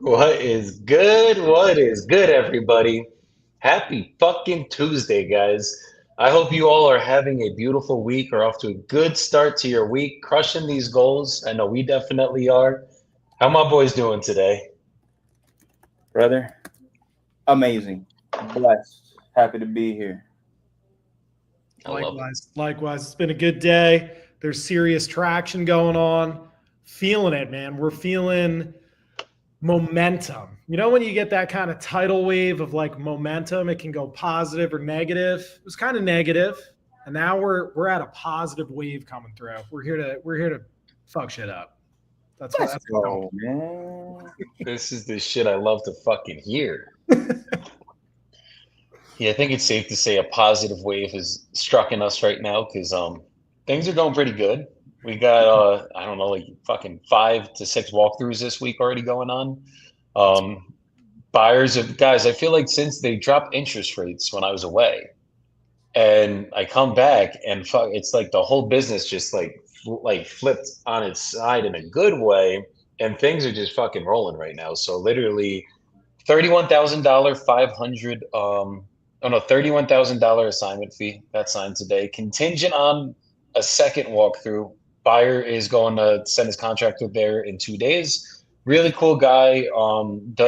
What is good? What is good, everybody? Happy fucking Tuesday, guys. I hope you all are having a beautiful week or off to a good start to your week, crushing these goals. I know we definitely are. How my boys doing today? Brother, amazing. Blessed. Happy to be here. I love it. Likewise. It's been a good day. There's serious traction going on. Feeling it, man. We're feeling momentum. You know, when you get that kind of tidal wave of like momentum, it can go positive or negative. It was kind of negative, and now we're at a positive wave coming through. We're here to fuck shit up. Let's That's what go, man. This is the shit I love to fucking hear. I'm Yeah, I think it's safe to say a positive wave has struck in us right now because things are going pretty good. We got I don't know, like fucking 5 to 6 walkthroughs this week already going on. That's Buyers of guys, I feel like since they dropped interest rates when I was away, and I come back and fuck, it's like the whole business just like flipped on its side in a good way, and things are just fucking rolling right now. So literally, $31,000, 500 oh no, $31,000 assignment fee that's signed today, contingent on a second walkthrough. Buyer is going to send his contractor there in 2 days. Really cool guy.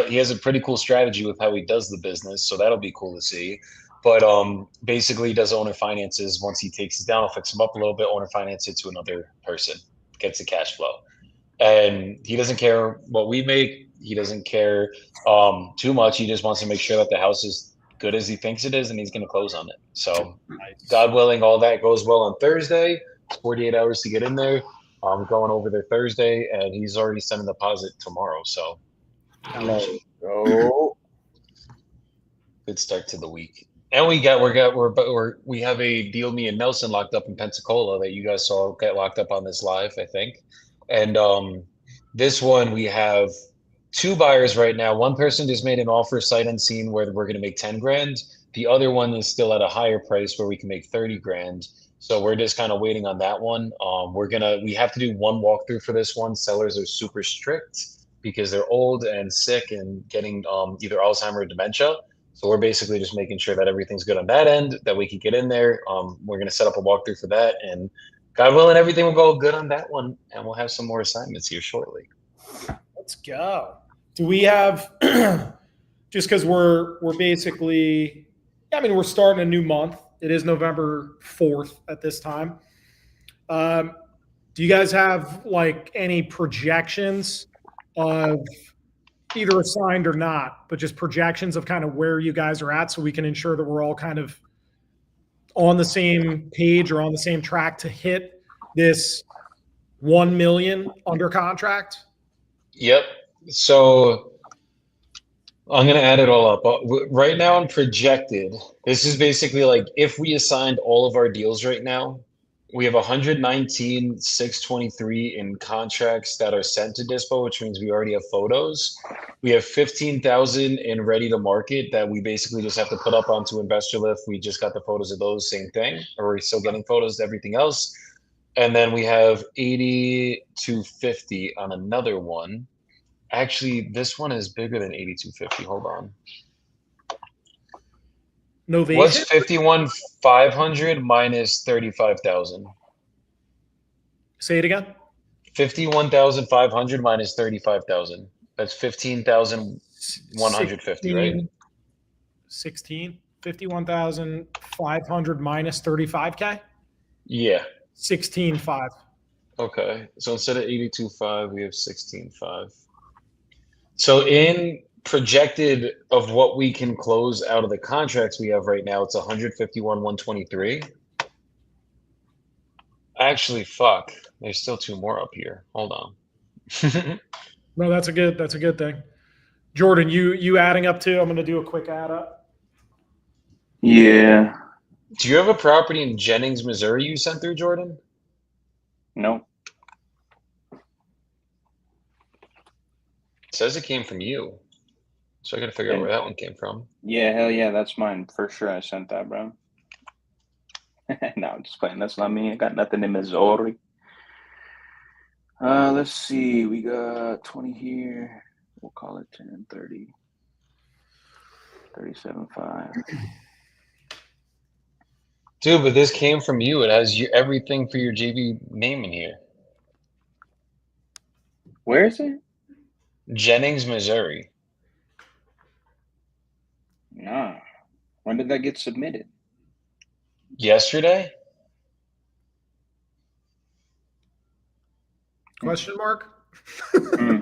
He has a pretty cool strategy with how he does the business, so that'll be cool to see. But basically, he does owner finances. Once he takes it down, I'll fix him up a little bit. Owner finance it to another person, gets the cash flow, and he doesn't care what we make. He doesn't care too much. He just wants to make sure that the house is good as he thinks it is, and he's going to close on it. So, nice. God willing, all that goes well on Thursday. It's 48 hours to get in there. I'm going over there Thursday, and he's already sent a deposit tomorrow. So, Let's go. good start to the week. And we have a deal me and Nelson locked up in Pensacola that you guys saw get locked up on this live, I think. And this one we have two buyers right now. One person just made an offer sight unseen where we're going to make 10 grand. The other one is still at a higher price where we can make 30 grand. So we're just kind of waiting on that one. We have to do one walkthrough for this one. Sellers are super strict because they're old and sick and getting either Alzheimer or dementia. So we're basically just making sure that everything's good on that end, that we can get in there. We're going to set up a walkthrough for that, and God willing, everything will go good on that one, and we'll have some more assignments here shortly. Let's go. Do we have just because we're basically I mean we're starting a new month. It is November 4th at this time. Um, do you guys have like any projections of either assigned or not, but just projections of kind of where you guys are at so we can ensure that we're all kind of on the same page or on the same track to hit this 1 million under contract? Yep. So I'm going to add it all up. Right now, I'm projected. This is basically like if we assigned all of our deals right now, we have 119,623 in contracts that are sent to Dispo, which means we already have photos. We have 15,000 in ready to market that we basically just have to put up onto Investor Lift. We just got the photos of those, same thing. Or we're still getting photos, everything else. And then we have 80 to 50 on another one. Actually, this one is bigger than 8250. Hold on. What's Novation? 51,500 minus 35,000? Say it again. 51,500 minus 35,000. That's 15,150, right? 16, 16, 51,500 minus 35K? Yeah. 16.5. Okay. So instead of 82.5, we have 16.5. So in projected of what we can close out of the contracts we have right now, it's 151,123. Actually, fuck. There's still two more up here. Hold on. No, that's a good thing. Jordan, you adding up too? I'm gonna do a quick add up. Yeah. Do you have a property in Jennings, Missouri you sent through, Jordan? No. It says it came from you. So I gotta figure out Yeah. where that one came from. Yeah, hell yeah, that's mine. For sure I sent that, bro. No, I'm just playing. That's not me. I got nothing in Missouri. Let's see. We got 20 here. We'll call it 10, 30, 37.5. Dude, but this came from you. It has everything for your JV name in here. Where is it? Jennings, Missouri. Nah. When did that get submitted? Yesterday? Question mark?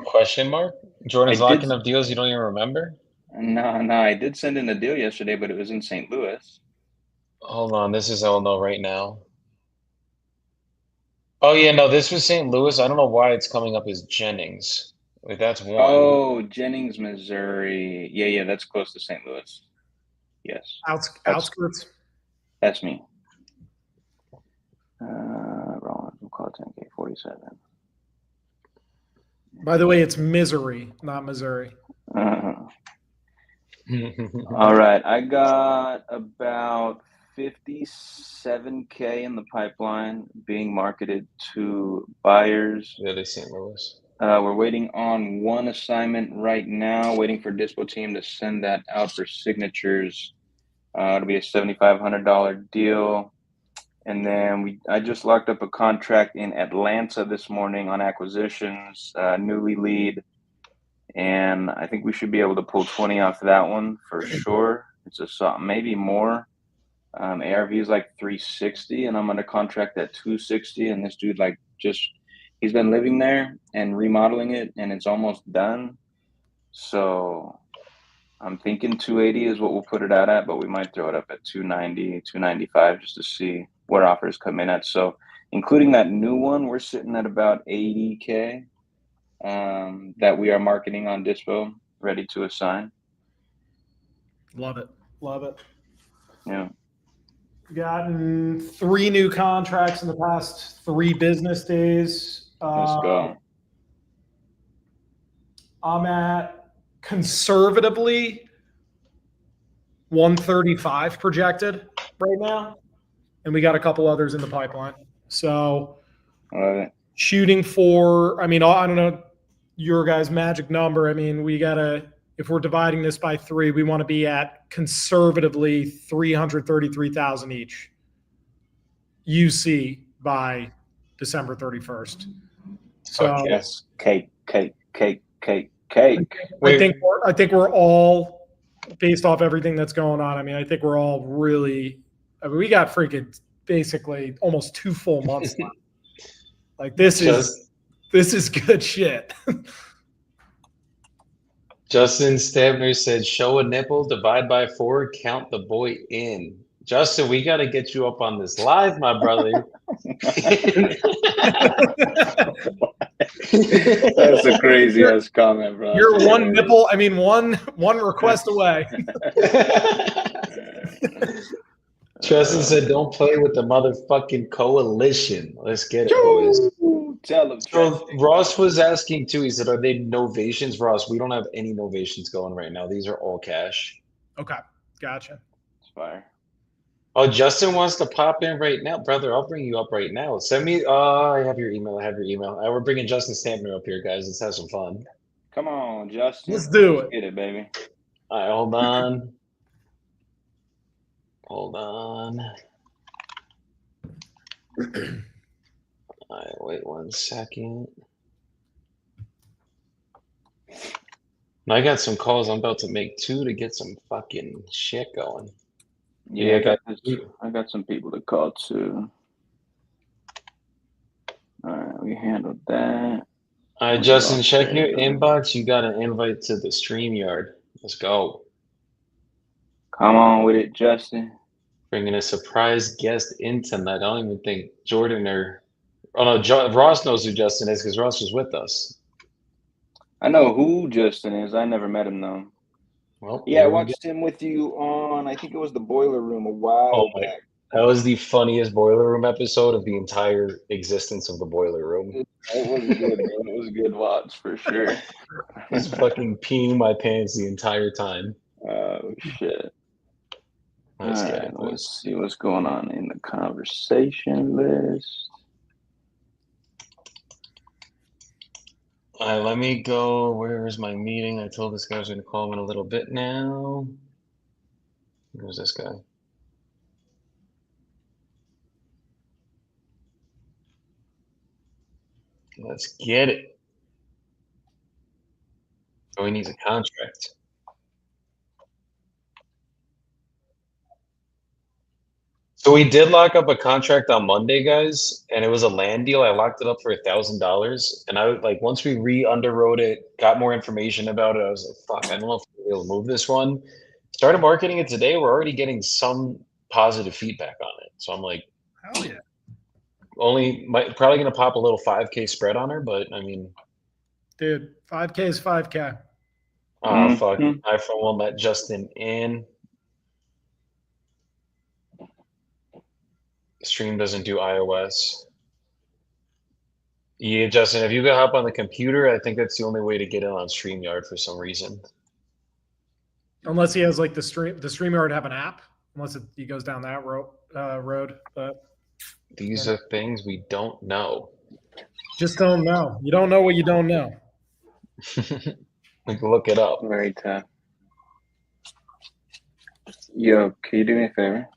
Question mark? Jordan's I did- locking up deals you don't even remember? No, I did send in a deal yesterday, but it was in St. Louis. Hold on, this is all no right now. Oh yeah, no, this was St. Louis. I don't know why it's coming up as Jennings. Like that's one. Oh, Jennings, Missouri. Yeah, that's close to St. Louis. Yes. Outskirts. That's me. Rollins, we'll call it 10K 47. By the way, it's misery, not Missouri. All right, I got about 57K in the pipeline being marketed to buyers. Really, St. Louis. We're waiting on one assignment right now, waiting for Dispo team to send that out for signatures. It'll be a $7,500 deal. And then I just locked up a contract in Atlanta this morning on acquisitions, newly lead. And I think we should be able to pull 20 off that one for sure. It's a maybe more. ARV is like 360, and I'm under contract at 260. And this dude he's been living there and remodeling it, and it's almost done. So I'm thinking 280 is what we'll put it out at, but we might throw it up at 290, 295 just to see what offers come in at. So including that new one, we're sitting at about 80K that we are marketing on Dispo, ready to assign. Love it. Yeah. Gotten 3 new contracts in the past 3 business days. Let's go. I'm at conservatively 135 projected right now, and we got a couple others in the pipeline. So shooting for, I don't know your guys' magic number. If we're dividing this by 3, we want to be at conservatively 333,000 each UC by December 31st. So yes, cake. I think we're all, based off everything that's going on. I think we're all really. We got freaking basically almost 2 full months left. Like this is good shit. Justin Stabner said, "Show a nipple, divide by 4, count the boy in." Justin, we got to get you up on this live, my brother. That's a crazy ass comment, bro. You're one nipple. One request away. Justin said, "Don't play with the motherfucking coalition." Let's get it, boys. Tell him. So Ross was asking too. He said, "Are they novations, Ross?" We don't have any novations going right now. These are all cash. Okay, gotcha. It's fire. Oh, Justin wants to pop in right now, brother. I'll bring you up right now. Send me. I have your email. We're bringing Justin Stamper up here, guys. Let's have some fun. Come on, Justin. Let's do it. Get it, baby. All right, hold on. All right, wait 1 second. I got some calls. I'm about to make 2 to get some fucking shit going. Yeah, I got some people to call too. All right, we handled that. All right, Justin, check your inbox. You got an invite to the StreamYard. Let's go. Come on with it, Justin. Bringing a surprise guest in tonight. I don't even think Jordan Ross knows who Justin is because Ross was with us. I know who Justin is. I never met him though. Well, yeah, I watched him with you on, I think it was the Boiler Room a while back. That was the funniest Boiler Room episode of the entire existence of the Boiler Room. It was good, bro. It was a good watch for sure. I was fucking peeing my pants the entire time. Oh, shit. Let's let's see what's going on in the conversation list. All right, let me go. Where is my meeting? I told this guy I was going to call him in a little bit now. Where's this guy? Let's get it. Oh, he needs a contract. So we did lock up a contract on Monday, guys, and it was a land deal. I locked it up for $1,000, and I like once we re-underwrote it, got more information about it. I was like, "Fuck, I don't know if we'll be able to move this one." Started marketing it today. We're already getting some positive feedback on it. So I'm like, Hell yeah. probably gonna pop a little 5K spread on her, but I mean, Dude, 5K is 5K. oh fuck, Mhm. iPhone won't let Justin in. Stream doesn't do iOS. Yeah, Justin, if you could hop on the computer, I think that's the only way to get in on StreamYard for some reason. Unless he has like the StreamYard have an app, unless he goes down that road. But These are things we don't know. just don't know. You don't know what you don't know. We can look it up. Very tough. Yo, can you do me a favor?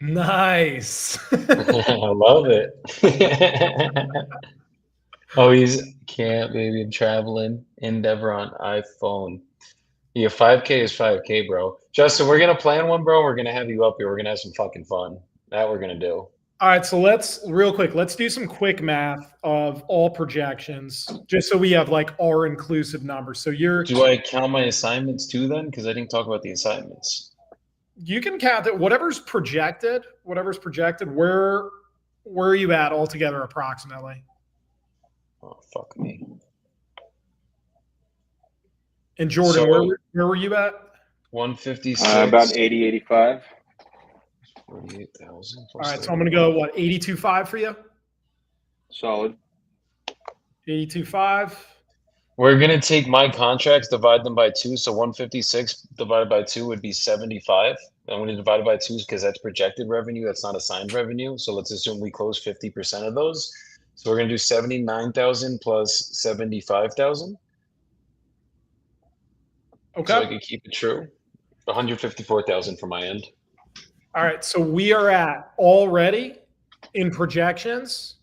Nice. I love it. Oh, he's can't, baby. I'm traveling. Endeavor on iPhone. Yeah, 5K is 5K, bro. Justin, we're gonna plan one, bro. We're gonna have you up here. We're gonna have some fucking fun. That we're gonna do. All right, so let's real quick. Let's do some quick math of all projections, just so we have like our inclusive numbers. So Do I count my assignments too then? Because I didn't talk about the assignments. you can count that whatever's projected. Where are you at altogether approximately? Oh, fuck me. And Jordan, So where were you at? 156. About 80, 85. 48,000 All plus right, so I'm going to go what 82.5 for you. Solid. 82.5. We're gonna take my contracts, divide them by two. So 156 divided by two would be 75. And when you divide it by two, because that's projected revenue, that's not assigned revenue. So let's assume we close 50% of those. So we're gonna do 79,000 plus 75,000. Okay. So I could keep it true. 154,000 for my end. All right, so we are at already in projections.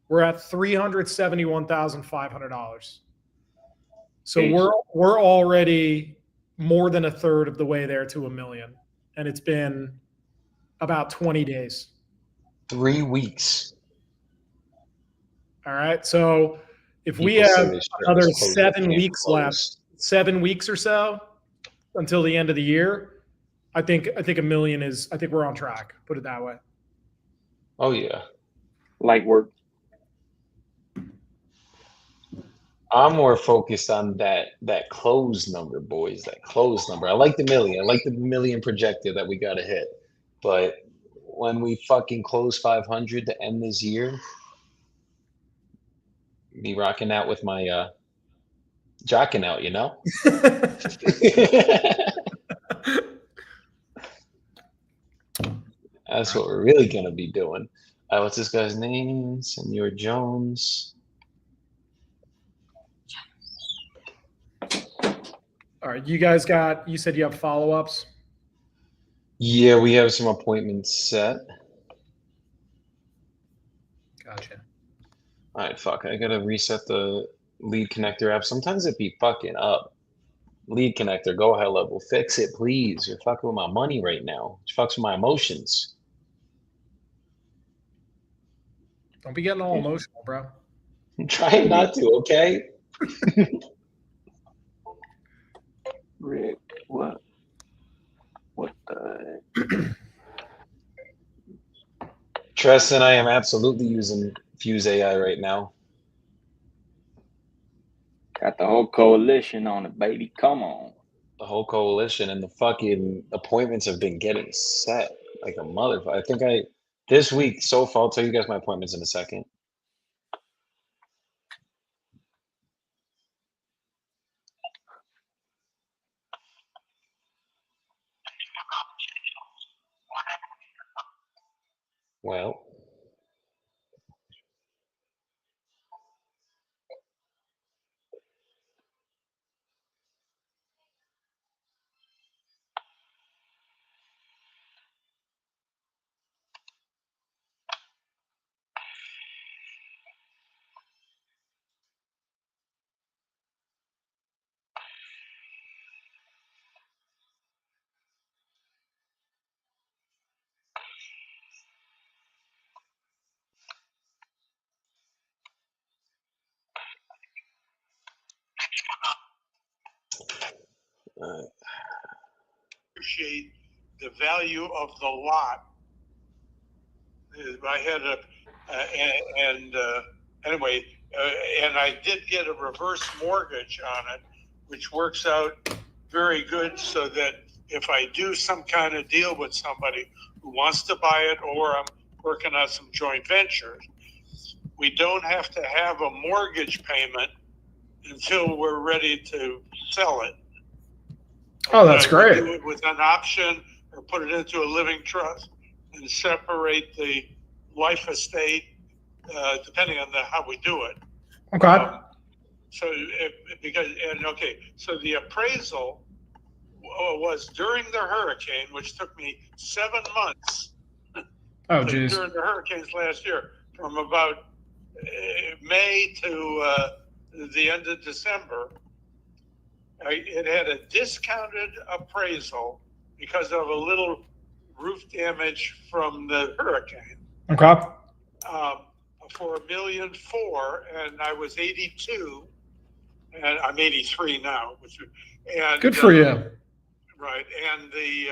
We're at $371,500. So we're already more than a third of the way there to $1 million, and it's been about 20 days. 3 weeks. All right, so if we People say have this shit another was closed, it 7 can't weeks left, close. 7 weeks or so until the end of the year, I think $1 million is. I think we're on track. Put it that way. Oh yeah. Light work. I'm more focused on that close number, boys. That close number. I like the million. I like the million projected that we got to hit. But when we fucking close 500 to end this year, be rocking out with my jocking out, you know? That's what we're really gonna be doing. What's this guy's name? Senor Jones. All right, you guys got. You said you have follow-ups. Yeah, we have some appointments set. Gotcha. All right, fuck. I gotta reset the lead connector app. Sometimes it be fucking up. Lead connector, go high level. Fix it, please. You're fucking with my money right now. It fucks with my emotions. Don't be getting all emotional, bro. I'm trying not to, okay? Rick, what? What the? Tristan, I am absolutely using Fuse AI right now. Got the whole coalition on it, baby. Come on. The whole coalition and the fucking appointments have been getting set like a motherfucker. I think this week so far, I'll tell you guys my appointments in a second. Well, appreciate the value of the lot. I had anyway, and I did get a reverse mortgage on it, which works out very good, so that if I do some kind of deal with somebody who wants to buy it, or I'm working on some joint ventures, we don't have to have a mortgage payment until we're ready to sell it. Oh, that's great. Do it with an option, or put it into a living trust and separate the life estate, depending on how we do it. Okay. So the appraisal was during the hurricane, which took me 7 months. Oh, geez. During the hurricanes last year, from about May to the end of December. It had a discounted appraisal because of a little roof damage from the hurricane. Okay. For $1.4 million, and I was 82, and I'm 83 now. And good for you. Right, and the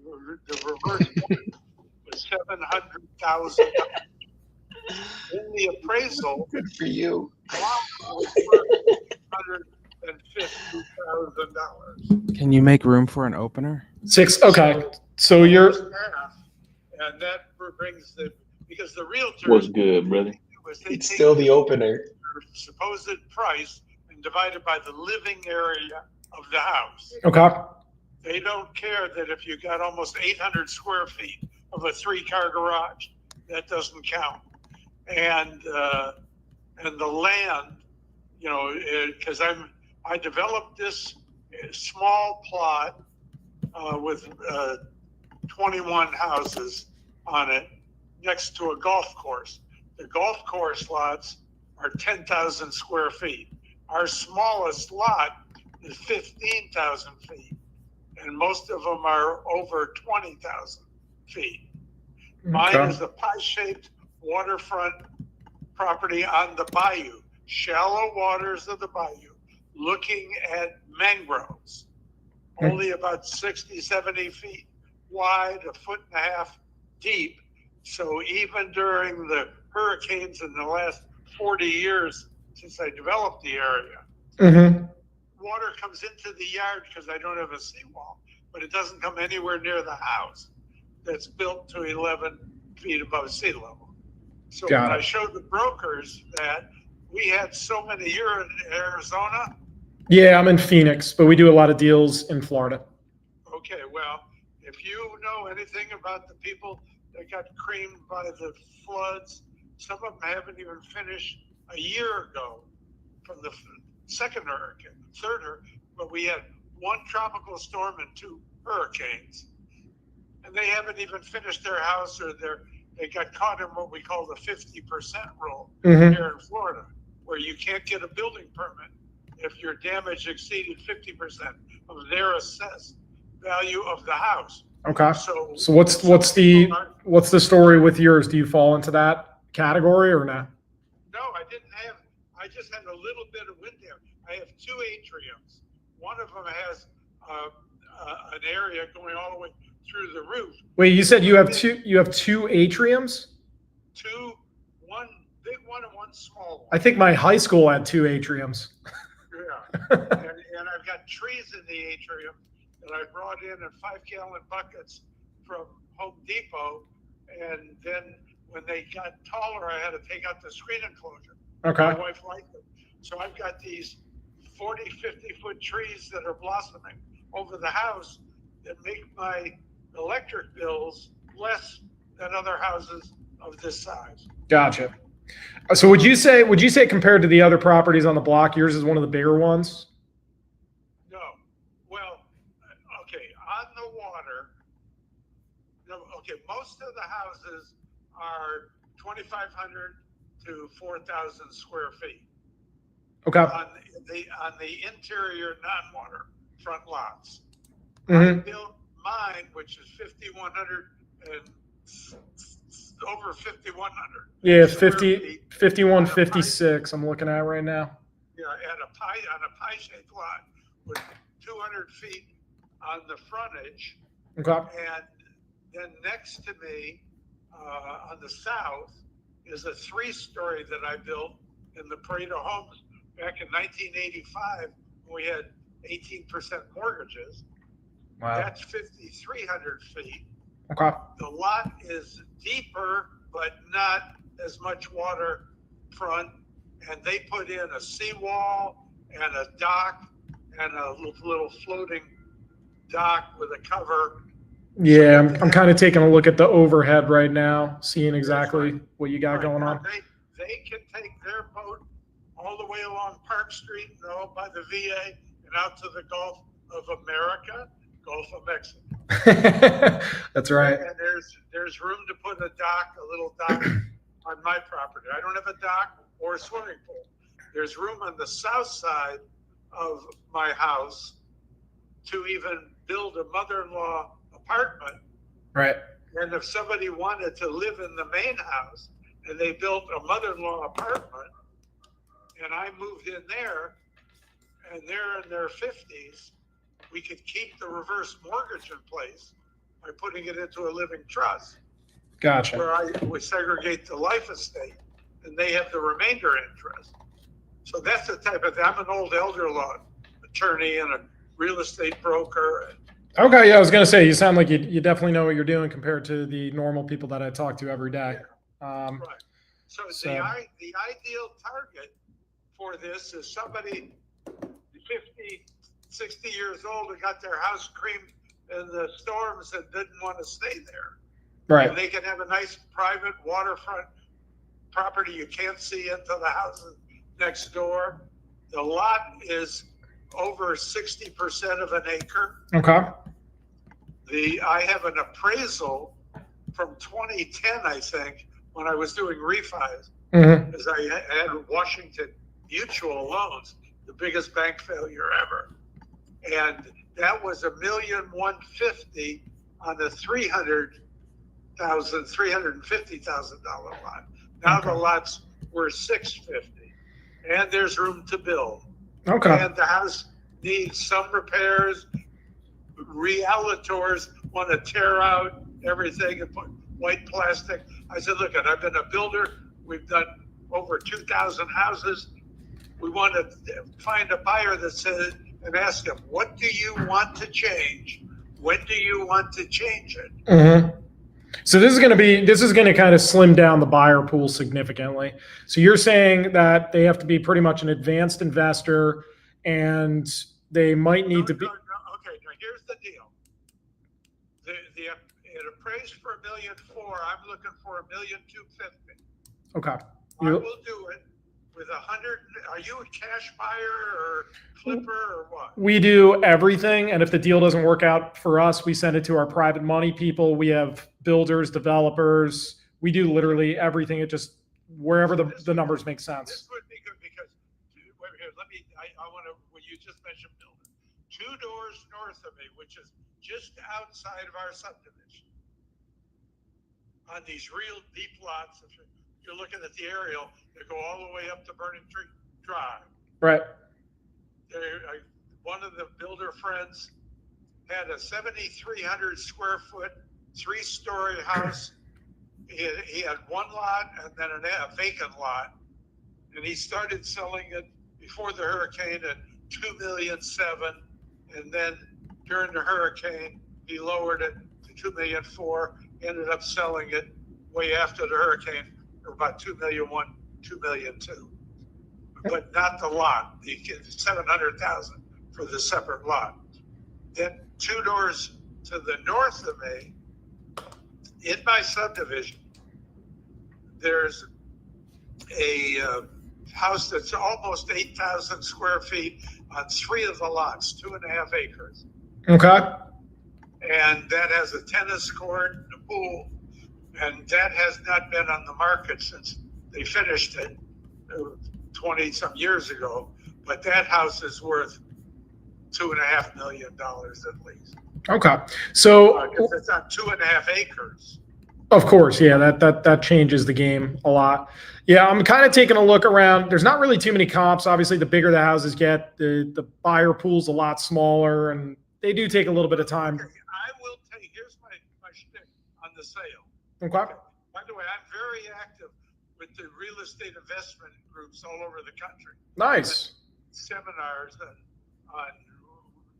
reverse was $700,000. In the appraisal, Good for you. $150,000. Can you make room for an opener? 6. Okay. So you're. And that brings because the realtor. What's good, brother? It's still the opener. Supposed price and divided by the living area of the house. Okay. They don't care that if you got almost 800 square feet of a 3-car garage, that doesn't count. And the land, because I developed this small plot with 21 houses on it next to a golf course. The golf course lots are 10,000 square feet. Our smallest lot is 15,000 feet, and most of them are over 20,000 feet. Mine is a pie-shaped waterfront property on the bayou, shallow waters of the bayou, looking at mangroves, only about 60, 70 feet wide, 1.5 feet deep. So even during the hurricanes in the last 40 years since I developed the area, water comes into the yard because I don't have a seawall, but it doesn't come anywhere near the house that's built to 11 feet above sea level. So when I showed the brokers that we had so many, you're in Arizona? Yeah, I'm in Phoenix, but we do a lot of deals in Florida. Okay, well, if you know anything about the people that got creamed by the floods, some of them haven't even finished a year ago from the second hurricane, third hurricane, but we had 1 tropical storm and 2 hurricanes. And they haven't even finished their house, or they got caught in what we call the 50% rule here in Florida, where you can't get a building permit if your damage exceeded 50% of their assessed value of the house. Okay. So what's the story with yours? Do you fall into that category or not? No, I just had a little bit of wind damage. I have 2 atriums. One of them has an area going all the way through the roof. Wait, you said you have two atriums? 2, 1 big one and 1 small one. I think my high school had 2 atriums. Yeah, and I've got trees in the atrium that I brought in 5-gallon buckets from Home Depot, and then when they got taller, I had to take out the screen enclosure. Okay. My wife liked them. So I've got these 40, 50-foot trees that are blossoming over the house that make my electric bills less than other houses of this size. Gotcha. So would you say compared to the other properties on the block, yours is one of the bigger ones? No. Well, okay, on the water, most of the houses are 2,500 to 4,000 square feet. Okay. On the interior non-water front lots. I built mine, which is 5,100 and over 5,100. Yeah, 5156 I'm looking at right now. Yeah, on a pie-shaped lot with 200 feet on the frontage. Okay. And then next to me, on the south, is a 3-story that I built in the Pareto Homes back in 1985. When we had 18% mortgages. Wow. That's 5,300 feet. Okay. The lot is deeper, but not as much waterfront. And they put in a seawall and a dock and a little floating dock with a cover. Yeah, I'm kind of taking a look at the overhead right now, seeing exactly right. what you got going on. They can take their boat all the way along Park Street and out by the VA and out to the Gulf of America, Gulf of Mexico. That's right. And there's room to put a dock, a little dock on my property. I don't have a dock or a swimming pool. There's room on the south side of my house to even build a mother-in-law apartment. Right. And if somebody wanted to live in the main house and they built a mother-in-law apartment and I moved in there and they're in their 50s, we could keep the reverse mortgage in place by putting it into a living trust. Gotcha. Where we segregate the life estate and they have the remainder interest. So that's the type of thing. I'm an old elder law attorney and a real estate broker. Okay, yeah, I was gonna say you sound like you definitely know what you're doing compared to the normal people that I talk to every day. Right. So the ideal target for this is somebody 50, 60 years old who got their house creamed in the storms and didn't want to stay there. Right. And they can have a nice private waterfront property. You can't see into the houses next door. The lot is over 60% of an acre. Okay. I have an appraisal from 2010, I think, when I was doing refis, because I had Washington Mutual Loans, the biggest bank failure ever, and that was $1,150,000 on a $350,000 lot. Now the lot's worth $650,000, and there's room to build. Okay. And the house needs some repairs. Realtors want to tear out everything and put white plastic. I said, look, I've been a builder. We've done over 2,000 houses. We want to find a buyer that says, and ask them, what do you want to change? When do you want to change it? So this is going to kind of slim down the buyer pool significantly. So you're saying that they have to be pretty much an advanced investor, and they might need to be. Okay, now here's the deal. It appraised for $1,400,000. I'm looking for $1,250,000. Okay. I will do it with 100. Are you a cash buyer or flipper or what? We do everything, and if the deal doesn't work out for us, we send it to our private money people. We have builders, developers. We do literally everything. It just wherever the numbers make sense. This would be good because wait here. I want to. When you just mentioned building, 2 doors north of me, which is just outside of our subdivision, on these real deep lots. If you're looking at the aerial, they go all the way up to Burning Tree Drive. Right. One of the builder friends had a 7,300 square foot, 3-story house. He had one lot and then a vacant lot, and he started selling it before the hurricane at $2,700,000, and then during the hurricane he lowered it to $2,400,000. Ended up selling it way after the hurricane for about $2,100,000, $2,200,000, but not the lot. The $700,000 for the separate lot. Then 2 doors to the north of me, in my subdivision, there's a house that's almost 8,000 square feet on 3 of the lots, 2.5 acres. Okay. And that has a tennis court and a pool, and that has not been on the market since they finished it 20 some years ago. But that house is worth $2.5 million at least. Okay. So it's on 2.5 acres. Of course, yeah, that changes the game a lot. Yeah, I'm kind of taking a look around. There's not really too many comps. Obviously, the bigger the houses get, the buyer pool's a lot smaller, and they do take a little bit of time. Okay, I will tell you, here's my shtick on the sale. Okay. By the way, I'm very active with the real estate investment groups all over the country. Nice. Seminars on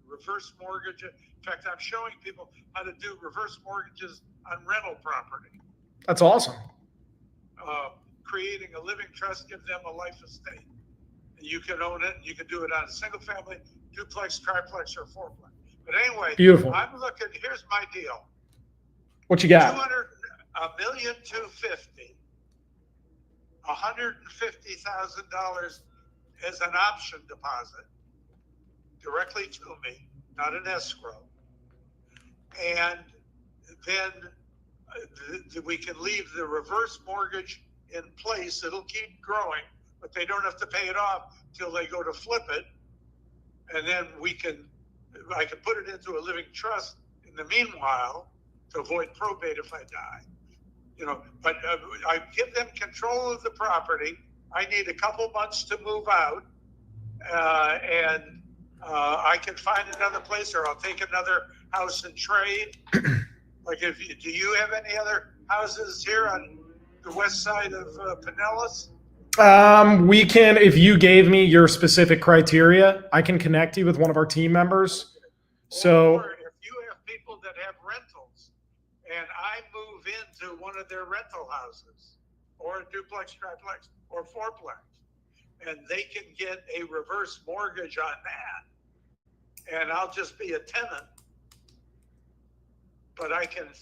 reverse mortgage. In fact, I'm showing people how to do reverse mortgages on rental property. That's awesome. Creating a living trust gives them a life estate. You can own it. You can do it on a single family, duplex, triplex, or fourplex. But anyway, beautiful. I'm looking. Here's my deal. What you got? $1,250,000, $150,000 as an option deposit directly to me, not an escrow, and then we can leave the reverse mortgage in place. It'll keep growing, but they don't have to pay it off till they go to flip it, and then I can put it into a living trust in the meanwhile to avoid probate if I die. But I give them control of the property. I need a couple months to move out, and I can find another place, or I'll take another house and trade. Like, do you have any other houses here on the west side of Pinellas? We can, if you gave me your specific criteria, I can connect you with one of our team members. So or if you have people that have rentals and I move into one of their rental houses, or a duplex, triplex, or fourplex, and they can get a reverse mortgage on that, and I'll just be a tenant, but I can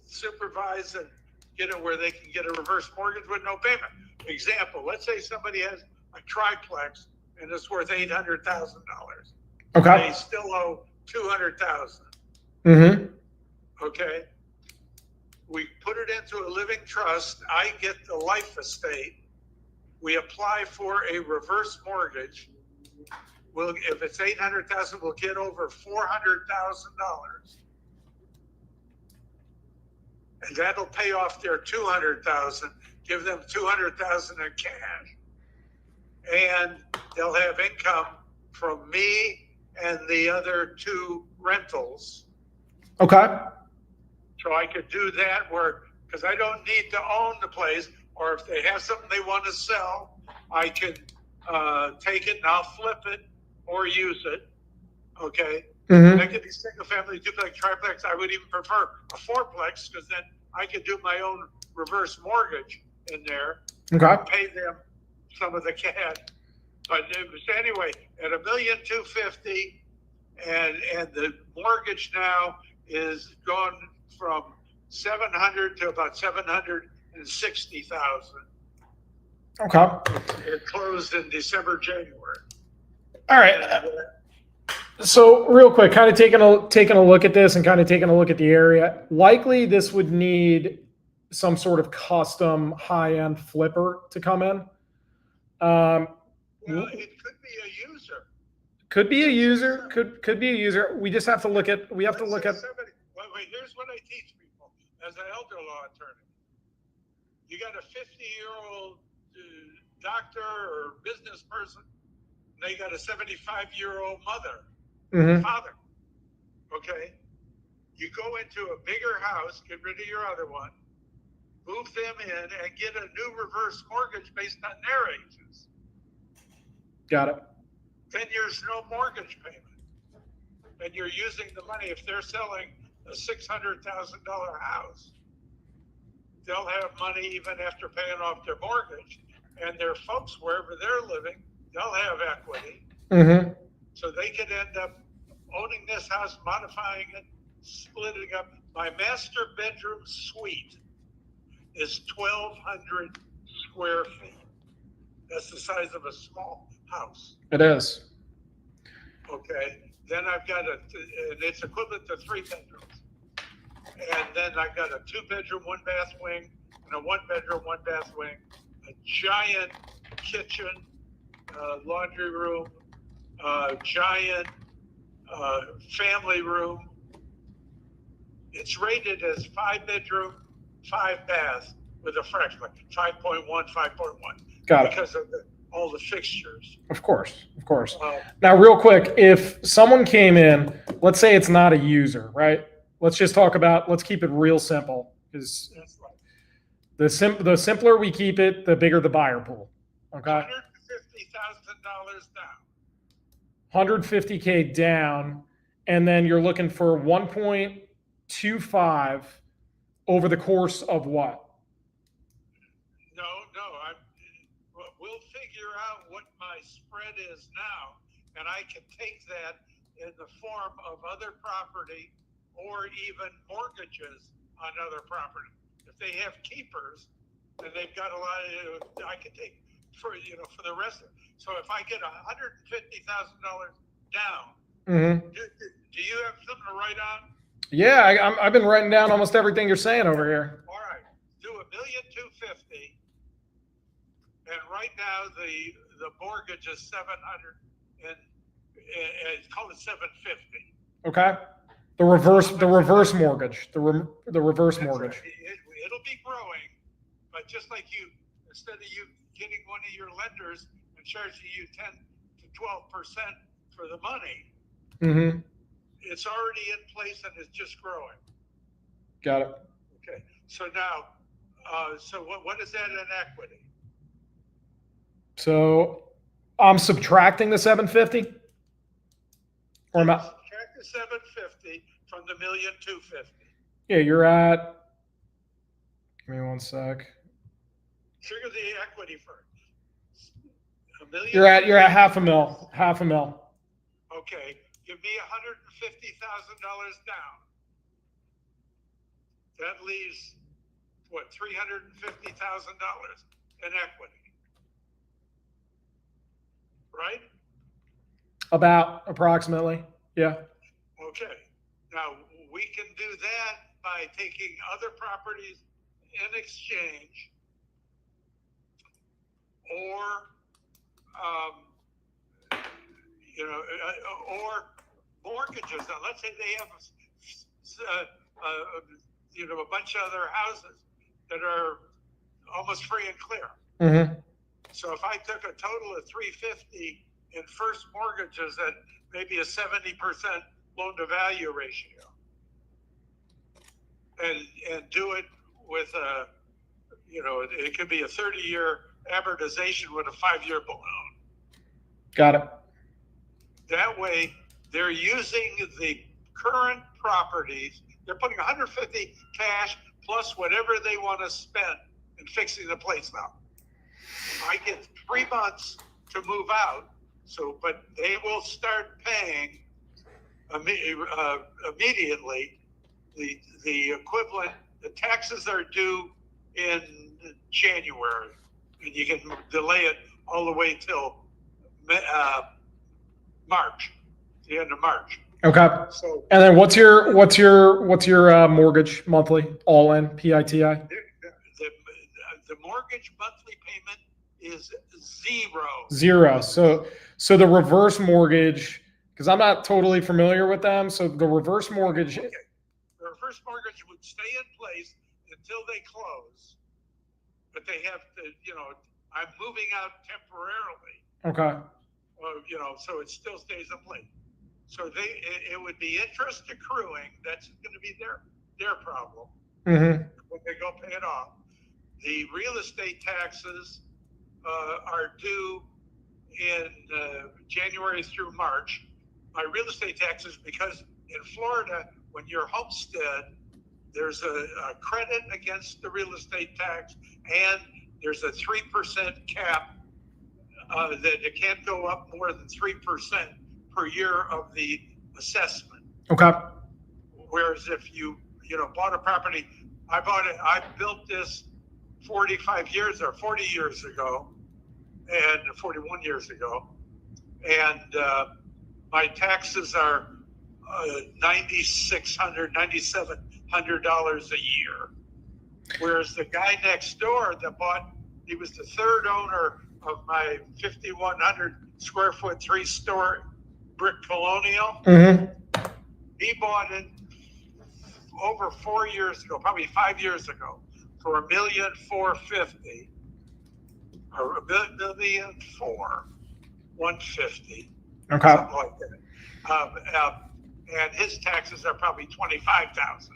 supervise and get it where they can get a reverse mortgage with no payment. Example, let's say somebody has a triplex and it's worth $800,000. okay. They still owe $200,000. Mm-hmm. Okay. We put it into a living trust. I get the life estate. We apply for a reverse mortgage. If it's $800,000, we'll get over $400,000. And that'll pay off their $200,000, give them $200,000 in cash. And they'll have income from me and the other two rentals. Okay. So I could do that because I don't need to own the place, or if they have something they want to sell, I can take it and I'll flip it or use it. Okay. Mm-hmm. That could be single family, duplex, triplex. I would even prefer a fourplex, because then I could do my own reverse mortgage in there. Okay. Pay them some of the cash. But anyway, at $1,250,000, and the mortgage now is gone from $700,000 to about $760,000. Okay. It closed in December, January. All right. So real quick, kind of taking a look at this and kind of taking a look at the area. Likely, this would need some sort of custom high-end flipper to come in. Well, it could be a user. Could be a user. Could be a user. We just have to look at. We have to look at. Wait, here's what I teach people as an elder law attorney. You got a 50-year-old doctor or business person. And they got a 75-year-old mother, Mm-hmm. father. Okay, you go into a bigger house, get rid of your other one, move them in, and get a new reverse mortgage based on their ages. Got it. Then there's no mortgage payment, and you're using the money. If they're selling a $600,000 house, they'll have money even after paying off their mortgage, and their folks, wherever they're living, they'll have equity. Mm-hmm. So they could end up owning this house, modifying it, splitting up. My master bedroom suite is 1,200 square feet. That's the size of a small house. It is. Okay. Then I've got and it's equivalent to 3 bedrooms. And then I've got a 2-bedroom, 1-bath wing, and a 1-bedroom, 1-bath wing, a giant kitchen, laundry room, giant family room. It's rated as 5-bedroom, 5 bath with a fraction, like 5.1, 5.1. Got it. Because of all the fixtures. Of course. Now, real quick, if someone came in, let's say it's not a user, right? Let's keep it real simple, because That's right. the simpler we keep it, the bigger the buyer pool. Okay. $150,000 down. 150K down, and then you're looking for 1.25 over the course of what? No, we'll figure out what my spread is now, and I can take that in the form of other property or even mortgages on other property. If they have keepers and they've got a lot of, I can take for the rest of it. So if I get $150,000 down, do you have something to write on? Yeah, I've been writing down almost everything you're saying over here. All right, do $1,250,000, and right now the mortgage is 700, and it's called it 750. Okay. The reverse mortgage. The reverse mortgage. Right. It'll be growing, but just like instead of you getting one of your lenders and charging you 10 to 12% for the money, it's already in place and it's just growing. Got it. Okay. So now, so what is that in equity? So I'm subtracting the 750, or am I? Subtract the 750 from the $1,250,000. Yeah, you're at. Give me one sec. Trigger the equity first. You're at half a mil. Half a mil. Okay, give me $150,000 down. That leaves what, $350,000 in equity, right? Approximately, yeah. Okay, now we can do that by taking other properties in exchange, or or mortgages. Now, let's say they have a bunch of other houses that are almost free and clear. So if I took a total of 350 in first mortgages at maybe a 70% loan to value ratio, and do it with it could be a 30-year amortization with a 5-year balloon. Got it. That way, they're using the current properties. They're putting 150 cash plus whatever they want to spend in fixing the place now. I get 3 months to move out, but they will start paying immediately the equivalent. The taxes are due in January, and you can delay it all the way till March, the end of March. Okay. So, and then what's your mortgage monthly, all in PITI? The mortgage monthly payment is zero. Zero. So the reverse mortgage, because I'm not totally familiar with them. So the reverse mortgage. Okay. The reverse mortgage would stay in place until they close, but they have to, I'm moving out temporarily. Okay. So it still stays in place. So it would be interest accruing. That's going to be their problem when they go pay it off. The real estate taxes are due in January through March. My real estate taxes, because in Florida, when you're homestead, there's a credit against the real estate tax, and there's a 3% cap that it can't go up more than 3% per year of the assessment. Okay. Whereas if you bought a property, I built this 40 years ago, and 41 years ago, and my taxes are $9,600, $9,700 a year. Whereas the guy next door he was the third owner of my 5,100 square foot 3-story brick colonial. He bought it over 4 years ago, probably 5 years ago, for $1,450,000 or $1,450,150, Okay. something like that. And his taxes are probably $25,000.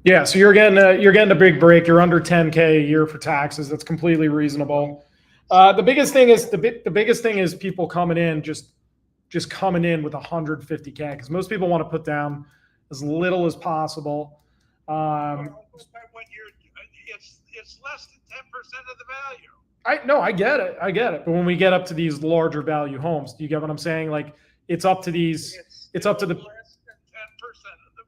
Yeah, so you're getting a big break. You're under 10K a year for taxes. That's completely reasonable. The biggest thing is people coming in just coming in with 150K because most people want to put down as little as possible. When it's less than 10% of the value. I get it. But when we get up to these larger value homes, do you get what I'm saying? Like it's up to these. It's up to the. Less than 10% of the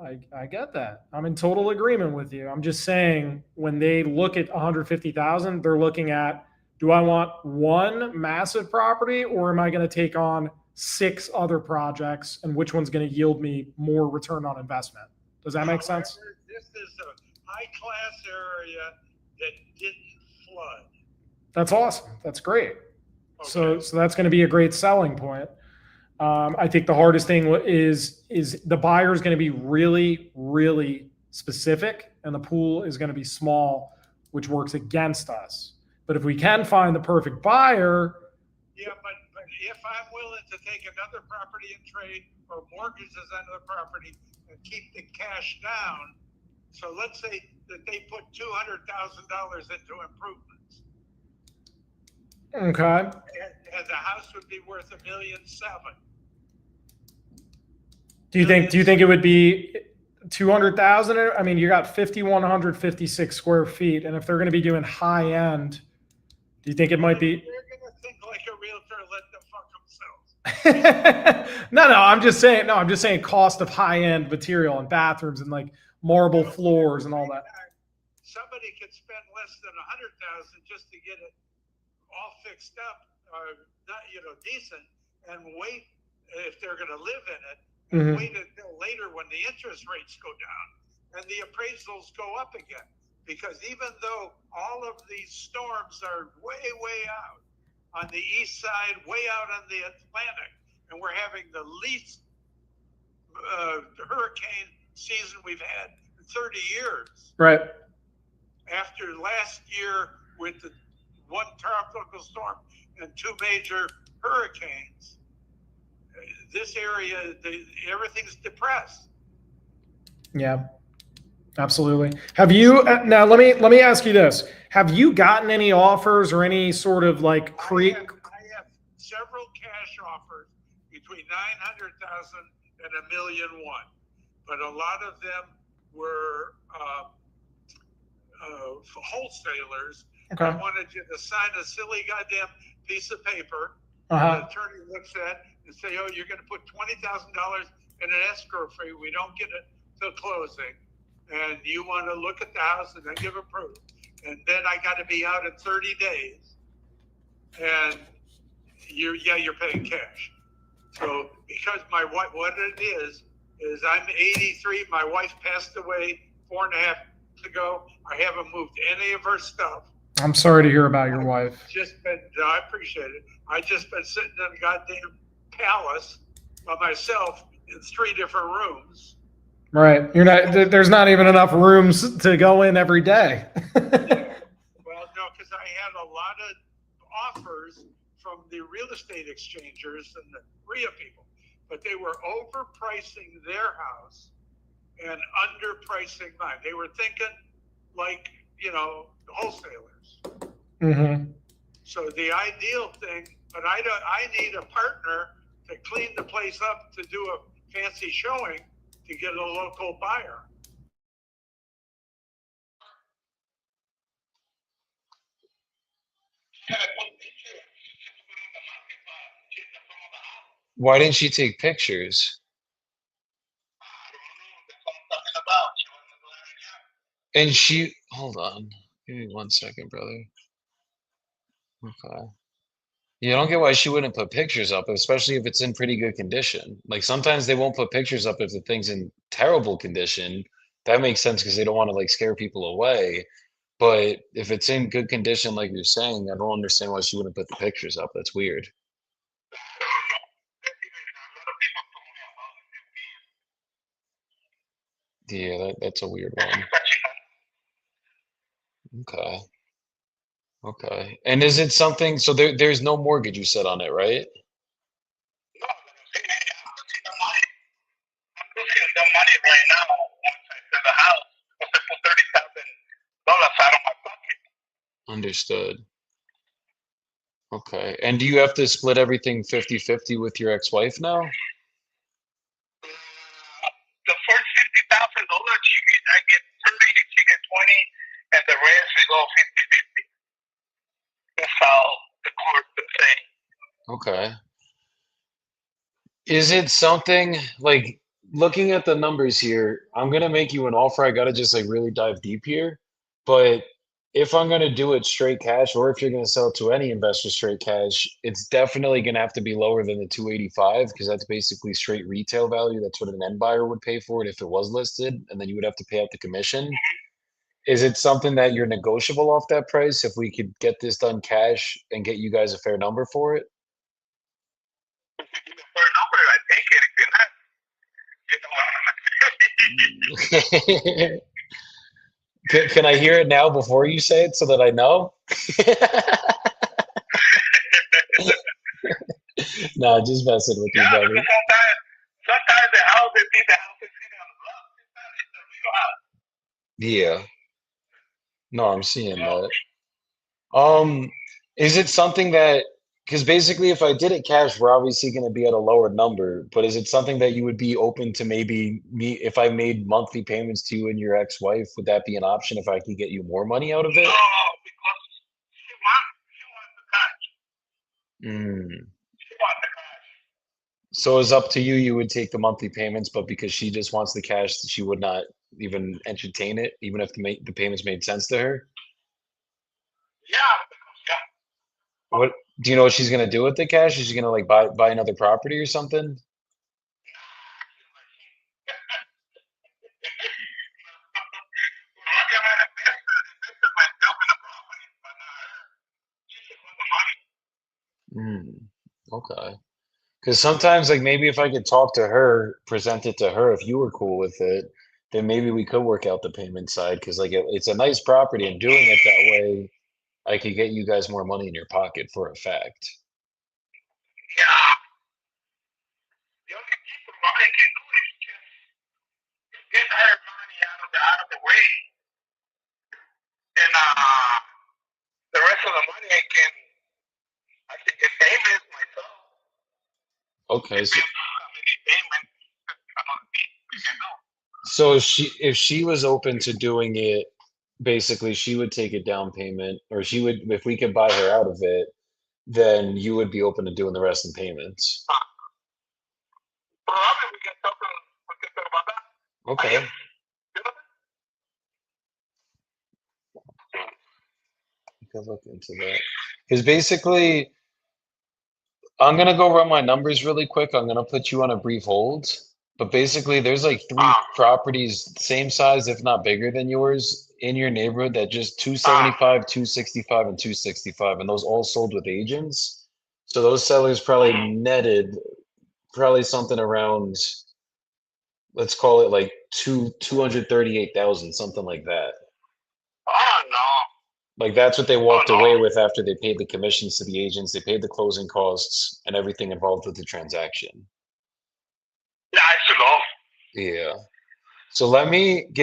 value. I get that. I'm in total agreement with you. I'm just saying when they look at 150,000, they're looking at, do I want one massive property or am I going to take on 6 other projects and which one's going to yield me more return on investment? Does that make sense? This is a high class area that didn't flood. That's awesome. That's great. Okay. So that's going to be a great selling point. I think the hardest thing is the buyer is going to be really, really specific, and the pool is going to be small, which works against us. But if we can find the perfect buyer, Yeah, but if I'm willing to take another property and trade or mortgages on the property and keep the cash down, so let's say that they put $200,000 into improvements, okay. and the house would be worth $1.7 million. Do you think it would be 200,000? I mean, you got 5,156 square feet, and if they're going to be doing high end, do you think it might be? They're going to think like a realtor, let them fuck themselves. No, I'm just saying. No, I'm just saying cost of high end material and bathrooms and like marble floors and all that. Somebody could spend less than $100,000 just to get it all fixed up, not decent, and wait if they're going to live in it. And wait until later when the interest rates go down and the appraisals go up again. Because even though all of these storms are way, way out on the east side, way out on the Atlantic, and we're having the least hurricane season we've had in 30 years. Right. After last year with the one tropical storm and 2 major hurricanes, this area, everything's depressed. Yeah, absolutely. Have you now? Let me ask you this: have you gotten any offers or any sort of like I have several cash offers between 900,000 and $1.1 million, but a lot of them were wholesalers. Okay. I wanted you to sign a silly goddamn piece of paper. Uh-huh. The attorney looks at and say, "Oh, you're going to put $20,000 in an escrow fee. We don't get it till closing, and you want to look at the house and then give a proof, and then I got to be out in 30 days, and you're paying cash." So because my wife, what it is I'm 83. My wife passed away 4.5 years ago. I haven't moved any of her stuff. I'm sorry to hear about your wife. I appreciate it. I just been sitting in a goddamn palace by myself in 3 different rooms. Right. There's not even enough rooms to go in every day. Well, no, because I had a lot of offers from the real estate exchangers and the RIA people, but they were overpricing their house and underpricing mine. They were thinking like, wholesalers. Mm-hmm. So the ideal thing, but I need a partner to clean the place up, to do a fancy showing, to get a local buyer. Why didn't she take pictures? And hold on. Give me 1 second, brother. Okay. You don't get why she wouldn't put pictures up, especially if it's in pretty good condition. Like sometimes they won't put pictures up if the thing's in terrible condition. That makes sense because they don't want to like scare people away. But if it's in good condition, like you're saying, I don't understand why she wouldn't put the pictures up. That's weird. Yeah, that's a weird one. Okay. Okay. And is it something, so there's no mortgage you said on it, right? No, like I'm saying, I'm losing the money. I'm losing the money right now once I sell the house because I put $30,000 out of my pocket. Understood. Okay. And do you have to split everything 50-50 with your ex-wife now? The first $50,000, I get 30, she get 20, and the rest we go 50-50. That's how the court would say. Okay. Is it something like looking at the numbers here? I'm gonna make you an offer. I gotta just like really dive deep here. But if I'm gonna do it straight cash, or if you're gonna sell it to any investor straight cash, it's definitely gonna have to be lower than the 285 because that's basically straight retail value. That's what an end buyer would pay for it if it was listed, and then you would have to pay out the commission. Is it something that you're negotiable off that price if we could get this done cash and get you guys a fair number for it? If you give me a fair number, I take it. If you're not, you know. Can I hear it now before you say it so that I know? No, just messing with you, Yeah, brother. because sometimes the house, they think the house is sitting on the block. It's a real house. Yeah. No, I'm seeing You know? that. Um, is it something that, because basically if I did it cash, we're obviously going to be at a lower number, but is it something that you would be open to maybe me if I made monthly payments to you and your ex-wife, would that be an option if I could get you more money out of No, it? because she wants the cash. Mm. She wants the cash. So it's up to you. You would take the monthly payments, but because she just wants the cash, she would not even entertain it, even if the payments made sense to her. Yeah, because yeah. What do you know what she's gonna do with the cash? Is she gonna like buy another property or something? Mm, okay. Because sometimes, like maybe if I could talk to her, present it to her, if you were cool with it, then maybe we could work out the payment side. Because like it's a nice property, and doing it that way, I could get you guys more money in your pocket for a fact. Yeah, the only people what they can do is just get her money out of the way, and the rest of the money I can get payments myself. Okay, so Depends on how many payments we can do. so if she was open to doing it, basically she would take a down payment, or she would if we could buy her out of it, then you would be open to doing the rest in payments. Probably we can talk about that. Okay. You know? We could look into that. Because basically, I'm gonna go run my numbers really quick. I'm gonna put you on a brief hold. But basically, there's like three Uh, properties, same size, if not bigger than yours, in your neighborhood that just 275, 265, and 265, and those all sold with agents. So those sellers probably netted probably something around, let's call it like 238,000, something like that. oh no. Like that's what they Oh walked no. away with after they paid the commissions to the agents, they paid the closing costs and everything involved with the transaction. Yeah, it's low. Yeah. So give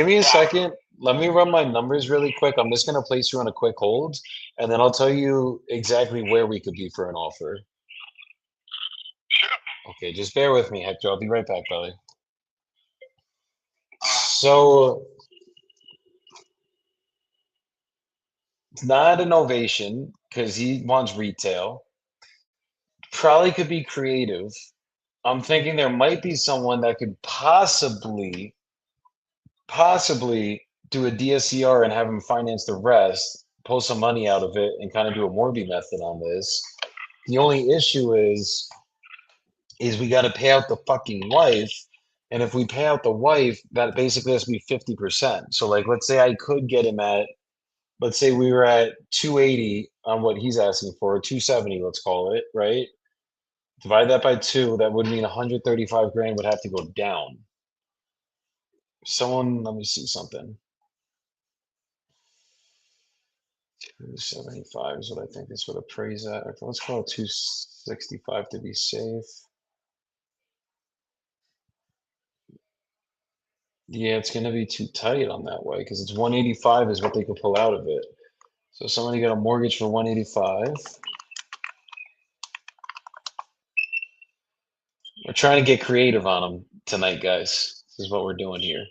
me a Yeah. second. Let me run my numbers really quick. I'm just gonna place you on a quick hold, and then I'll tell you exactly where we could be for an offer. Sure. Okay, just bear with me, Hector. I'll be right back, brother. So it's not an ovation because he wants retail. Probably could be creative. I'm thinking there might be someone that could possibly do a DSCR and have him finance the rest, pull some money out of it, and kind of do a Morby method on this. The only issue is we got to pay out the fucking wife, and if we pay out the wife, that basically has to be 50%. So like, let's say I could get him at, let's say we were at 280 on what he's asking for, 270, let's call it, right? Divide that by two, that would mean 135 grand would have to go down. Someone, let me see something. 275 is what I think is what appraise at. Okay, let's call it 265 to be safe. Yeah, it's gonna be too tight on that way because it's 185 is what they could pull out of it. So somebody got a mortgage for 185. We're trying to get creative on them tonight, guys. This is what we're doing here.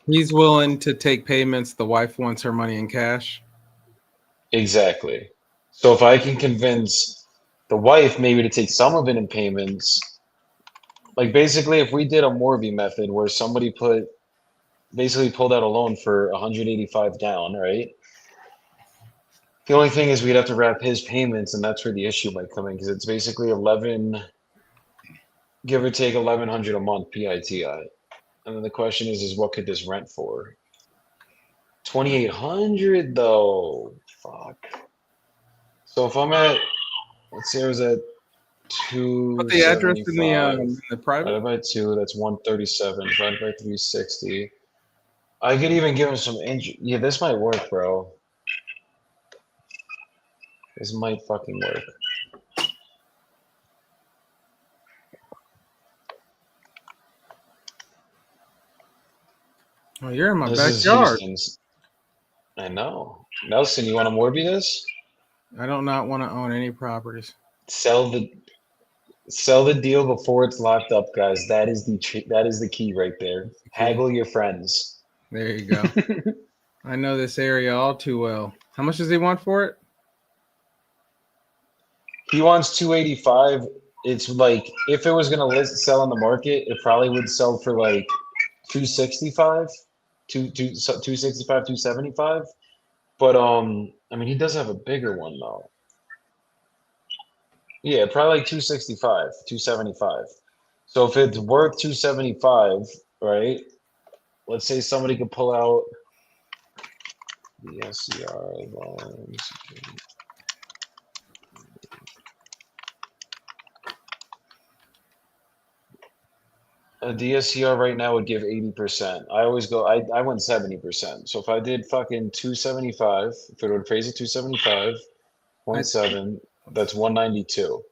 He's willing to take payments. The wife wants her money in cash. Exactly. So if I can convince the wife maybe to take some of it in payments, like basically if we did a Morby method where somebody basically pulled out a loan for 185 down, right? The only thing is we'd have to wrap his payments, and that's where the issue might come in because it's basically 11, give or take 1100 a month PITI. And then the question is what could this rent for? 2800 though. Fuck. So if I'm at, let's say I was at Put the address in 275 the private. divided by 2, that's 137 divided by 360. I could even give him some interest. Yeah, this might work, bro. This might fucking work. Oh, you're in my This is backyard. Houston's. I know. Nelson, you want to Morby this? I do not want to own any properties. Sell the deal before it's locked up, guys. That is the key right there. Haggle your friends. There you go. I know this area all too well. How much does he want for it? He wants 285. It's like if it was gonna sell on the market, it probably would sell for like 265, 265, 275. But I mean, he does have a bigger one though. Yeah, probably like 265, 275. So if it's worth 275, right? Let's say somebody could pull out the SCR loans. A DSCR right now would give 80%. I always go, I went 70%. So if I did fucking 275, if it would appraise at 275.7, that's 192.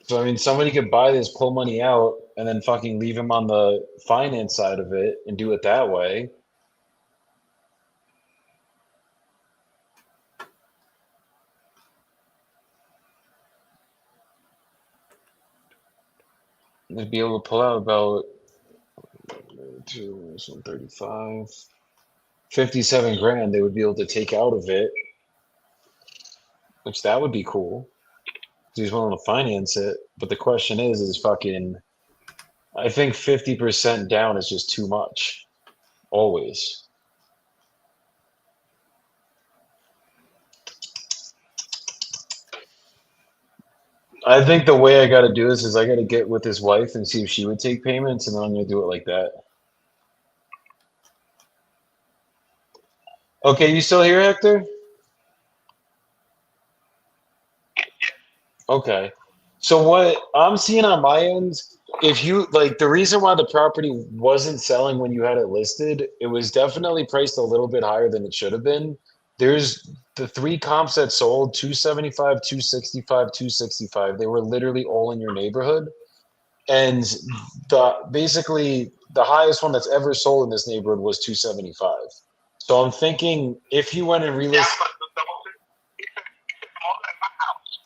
So I mean, somebody could buy this, pull money out, and then fucking leave him on the finance side of it and do it that way. They'd be able to pull out about 135, 57 grand. They would be able to take out of it, which that would be cool. He's willing to finance it, but the question is fucking. I think 50% down is just too much. Always. I think the way I got to do this is I got to get with his wife and see if she would take payments, and then I'm going to do it like that. Okay, you still here, Hector? Okay. So what I'm seeing on my end, if you like the reason why the property wasn't selling when you had it listed, it was definitely priced a little bit higher than it should have been. There's the three comps that sold 275, 265, 265. They were literally all in your neighborhood. And basically the highest one that's ever sold in this neighborhood was 275. So I'm thinking if you went and relisted,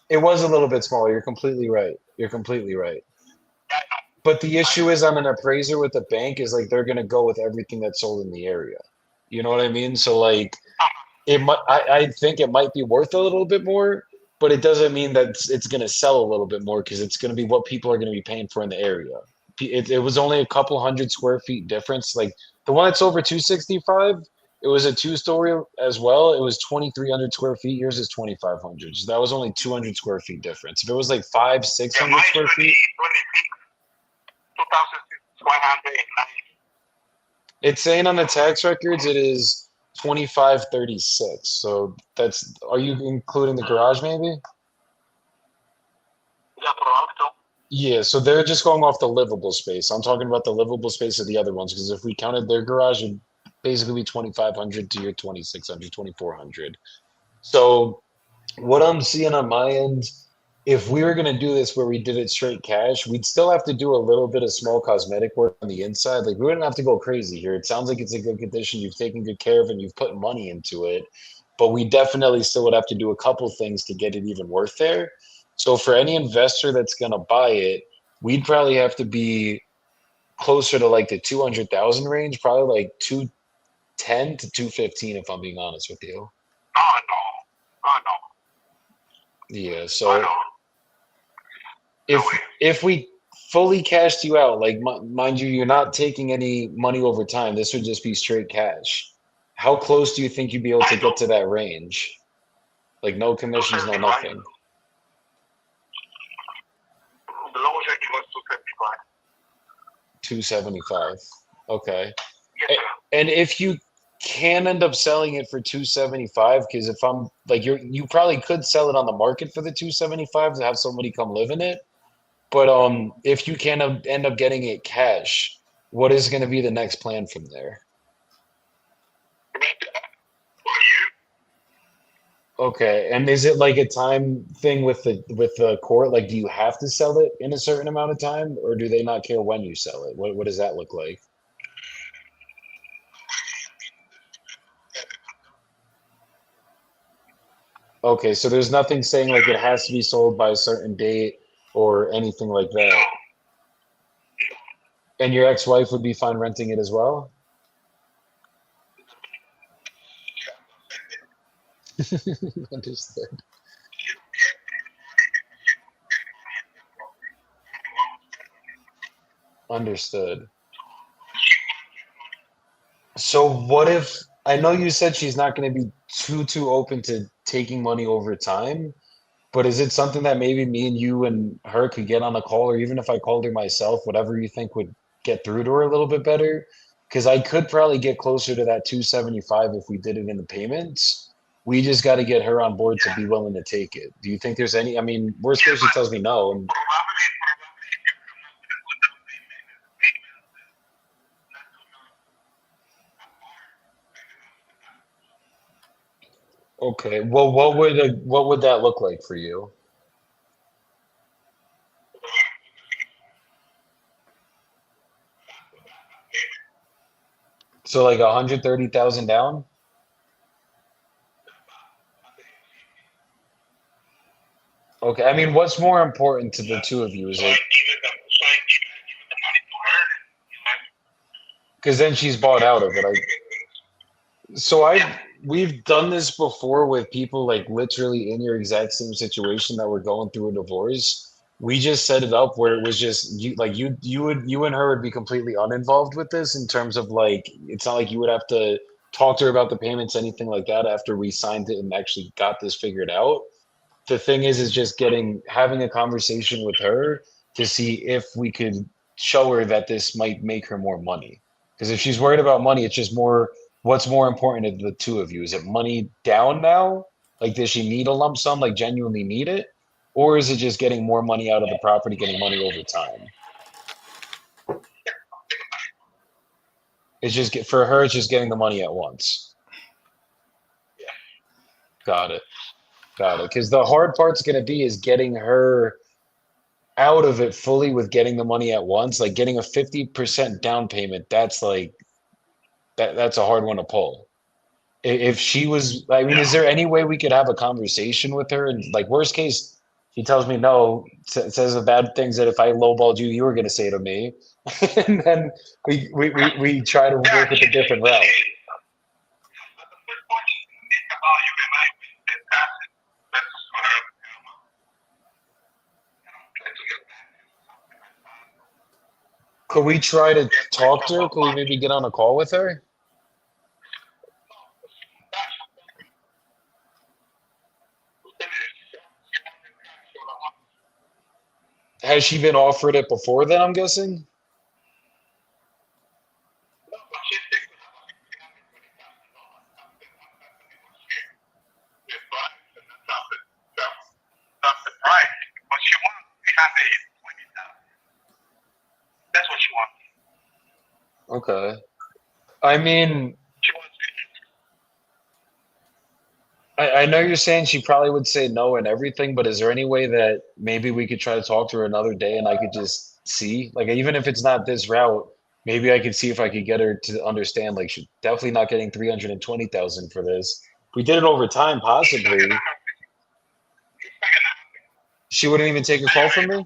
it was a little bit smaller. You're completely right. You're completely right. But the issue is on an appraiser with the bank is like they're gonna go with everything that's sold in the area. You know what I mean? So like it might I think it might be worth a little bit more, but it doesn't mean that it's gonna sell a little bit more because it's gonna be what people are gonna be paying for in the area. It was only a couple hundred square feet difference. Like the one that's over 265, it was a two-story as well. It was 2,300 square feet. Yours is 2,500. So that was only 200 square feet difference. If it was like 600 square feet, it's saying on the tax records it is 2,536. So that's, are you including the garage maybe? Yeah, so they're just going off the livable space. I'm talking about the livable space of the other ones because if we counted their garage, it'd basically 2,500 to your 2,600, 2,400. So what I'm seeing on my end, if we were going to do this where we did it straight cash, we'd still have to do a little bit of small cosmetic work on the inside. Like we wouldn't have to go crazy here. It sounds like it's in good condition. You've taken good care of it and you've put money into it. But we definitely still would have to do a couple things to get it even worth there. So for any investor that's going to buy it, we'd probably have to be closer to like the 200,000 range, probably like 210 to 215 if I'm being honest with you. Oh no, oh no, Yeah, oh so no, no if way. if we fully cashed you out, like mind you, you're not taking any money over time. This would just be straight cash. How close do you think you'd be able I to know. get to that range? Like no commissions, no 275. nothing. The lowest I can go is 275. 275. Okay. Yes, A- sir. And if you can end up selling it for 275, because if I'm like you probably could sell it on the market for the 275 to have somebody come live in it. But if you can end up getting it cash, what is going to be the next plan from there? For you? Okay, and is it like a time thing with the court? Like, do you have to sell it in a certain amount of time, or do they not care when you sell it? What does that look like? Okay, so there's nothing saying like it has to be sold by a certain date or anything like that. And your ex-wife would be fine renting it as well? Understood. Understood. So what if I know you said she's not going to be too open to taking money over time, but is it something that maybe me and you and her could get on a call, or even if I called her myself, whatever you think would get through to her a little bit better? Because I could probably get closer to that 275 if we did it in the payments. We just got to get her on board to be willing to take it. Do you think there's any, I mean, worst Yeah, case, she but tells me no, and probably if you come up with a good down payment, okay. Well, what would that look like for you? So like 130,000 down? Okay. I mean, what's more important to the two of you? Is so I it give it the, so I give it the money to her, and because then she's bought out of it? So we've done this before with people like literally in your exact same situation that were going through a divorce. We just set it up where it was just you like you and her would be completely uninvolved with this in terms of like it's not like you would have to talk to her about the payments, anything like that after we signed it and actually got this figured out. The thing is just getting having a conversation with her to see if we could show her that this might make her more money. Because if she's worried about money, it's just more what's more important to the two of you? Is it money down now? Like, does she need a lump sum, like genuinely need it? Or is it just getting more money out of the property, getting money over time? It's just for her, it's just getting the money at once. Got it. Got it. Because the hard part's going to be is getting her out of it fully with getting the money at once, like getting a 50% down payment, that's like that's a hard one to pull. If she was, I mean, is there any way we could have a conversation with her? And like worst case, she tells me no, says the bad things that if I lowballed you, you were going to say to me, and then we try to yeah, work with a different route. but the first point is make about you and I with the asset. That's what I try to get back. Could we try to Get back talk from to her? what Could we money. maybe get on a call with her? Has she been offered it before then, I'm guessing? That's the price. What she wants, we have a 20,000. That's what she wants. Okay. I mean, I know you're saying she probably would say no and everything, but is there any way that maybe we could try to talk to her another day and I could just see, like, even if it's not this route, maybe I could see if I could get her to understand, like, she's definitely not getting 320,000 for this. If we did it over time, It's not gonna possibly, happen. It's not gonna happen. she wouldn't even take a call from me.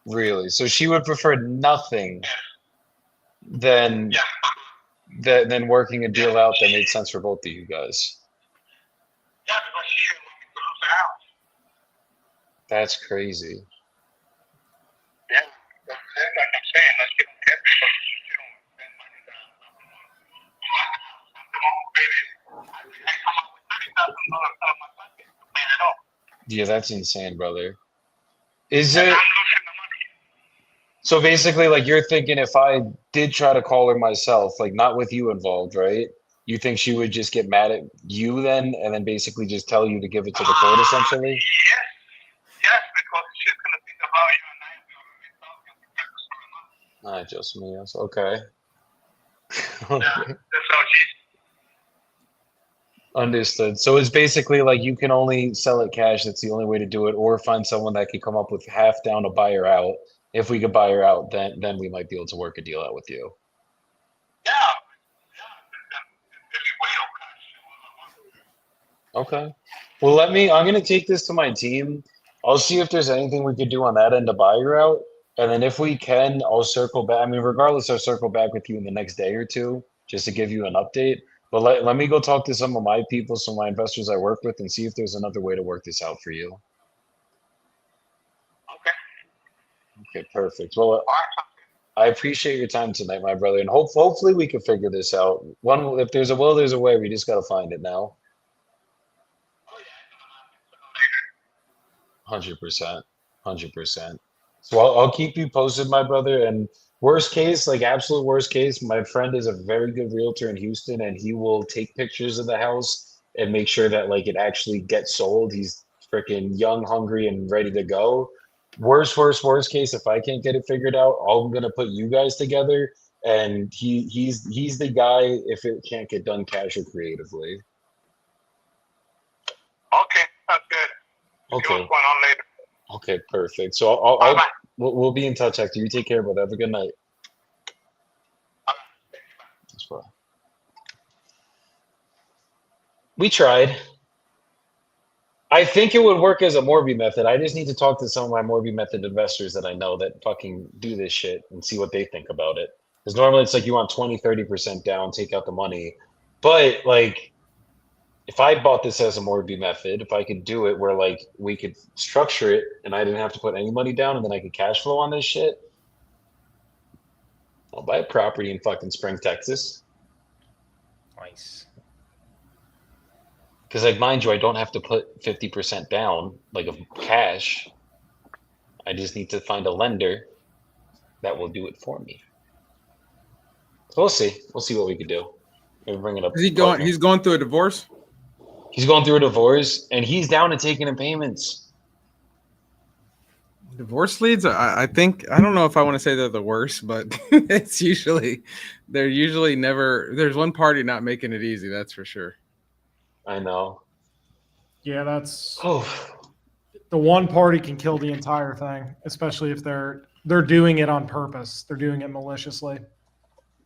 Really? So she would prefer nothing than Yeah. than working a deal out that made sense for both of you guys. Yeah, because she didn't want me to lose the house. That's crazy. Yeah. That's like I'm saying. Like, she don't care because she don't spend money down. Come on, baby. I come up with $30,000 out of my pocket to pay it off. Yeah, that's insane, brother. Is And it I'm losing the money. so basically like you're thinking if I did try to call her myself, like not with you involved, right? You think she would just get mad at you then and then basically just tell you to give it to the court essentially? Yes. Yes, because she's gonna think about you and I am gonna be talking to her. I just me. Yes. Okay. Yeah. That's how she's. Understood. So it's basically like you can only sell it cash. That's the only way to do it, or find someone that could come up with half down to buy her out. If we could buy her out, then we might be able to work a deal out with you. Yeah. Okay. Well, let me. I'm gonna take this to my team. I'll see if there's anything we could do on that end to buy her out, and then if we can, I'll circle back. I mean, regardless, I'll circle back with you in the next day or two just to give you an update. But let me go talk to some of my people, some of my investors I work with, and see if there's another way to work this out for you. Okay. Okay, perfect. Well, All right. I appreciate your time tonight, my brother, and hopefully we can figure this out. One, if there's a will, there's a way. We just gotta find it now. Oh, yeah. 100%, 100%. So I'll keep you posted, my brother. And worst case, like absolute worst case, my friend is a very good realtor in Houston, and he will take pictures of the house and make sure that like it actually gets sold. He's freaking young, hungry, and ready to go. Worst case, if I can't get it figured out, I'm gonna put you guys together, and he's the guy if it can't get done cash or creatively. Okay. That's good. See what's Okay. going on later. Okay, perfect. So Bye-bye. we'll be in touch after. You take care, brother. Have a good night. That's fine. We tried. I think it would work as a Morby method. I just need to talk to some of my Morby method investors that I know that fucking do this shit and see what they think about it. Because normally it's like you want 20, 30% down, take out the money. But like if I bought this as a Morby method, if I could do it where like we could structure it and I didn't have to put any money down and then I could cash flow on this shit, I'll buy a property in fucking Spring, Texas. Nice. Because like mind you, I don't have to put 50% down like of cash. I just need to find a lender that will do it for me. So we'll see. We'll see what we could do. Maybe bring it up. Is he going? He's going through a divorce. He's going through a divorce, and he's down to taking in payments. Divorce leads, I think, I don't know if I want to say they're the worst, but they're usually never, there's one party not making it easy. That's for sure. I know. Yeah, that's Oh, the one party can kill the entire thing, especially if they're doing it on purpose. They're doing it maliciously.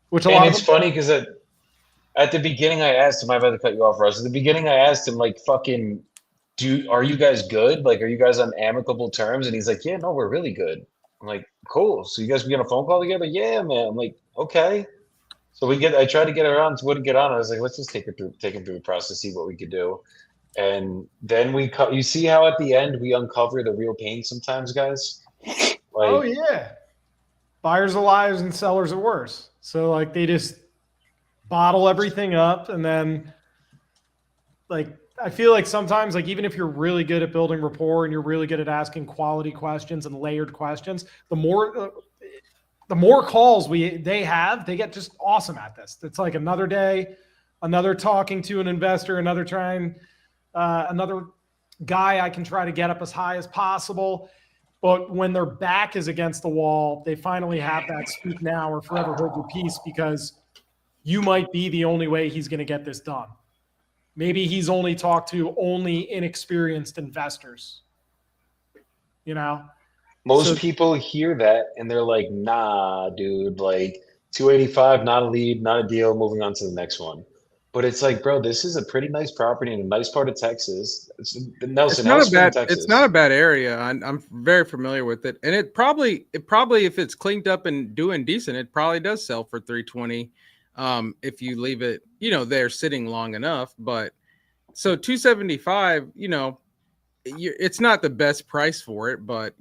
Which a lot and of it's them, funny because at the beginning I asked him, I'm about to cut you off, Russ. At the beginning I asked him, like, fucking, are you guys good? Like, are you guys on amicable terms? And he's like, yeah, no, we're really good. I'm like, cool. So you guys be on a phone call together? Yeah, man. I'm like, okay. So I tried to get her on, wouldn't get on. I was like, let's just take him through the process, see what we could do. And then you see how at the end we uncover the real pain sometimes, guys? Like, oh yeah, buyers are liars and sellers are worse. So like they just bottle everything up, and then like I feel like sometimes like even if you're really good at building rapport and you're really good at asking quality questions and layered questions, the more calls they get just awesome at this. It's like another day, another talking to an investor, another guy I can try to get up as high as possible. But when their back is against the wall, they finally have that speak now or forever hold your peace, because you might be the only way he's going to get this done. Maybe he's only talked to only inexperienced investors, you know? Most So, people hear that and they're like, nah, dude, like 285, not a lead, not a deal, moving on to the next one. But it's like, bro, this is a pretty nice property in a nice part of Texas. It's Nelson, how's Spring, It's not a Texas? bad area. I'm very familiar with it, and it probably if it's cleaned up and doing decent, it probably does sell for 320. If you leave it, there sitting long enough. But so 275, it's not the best price for it, but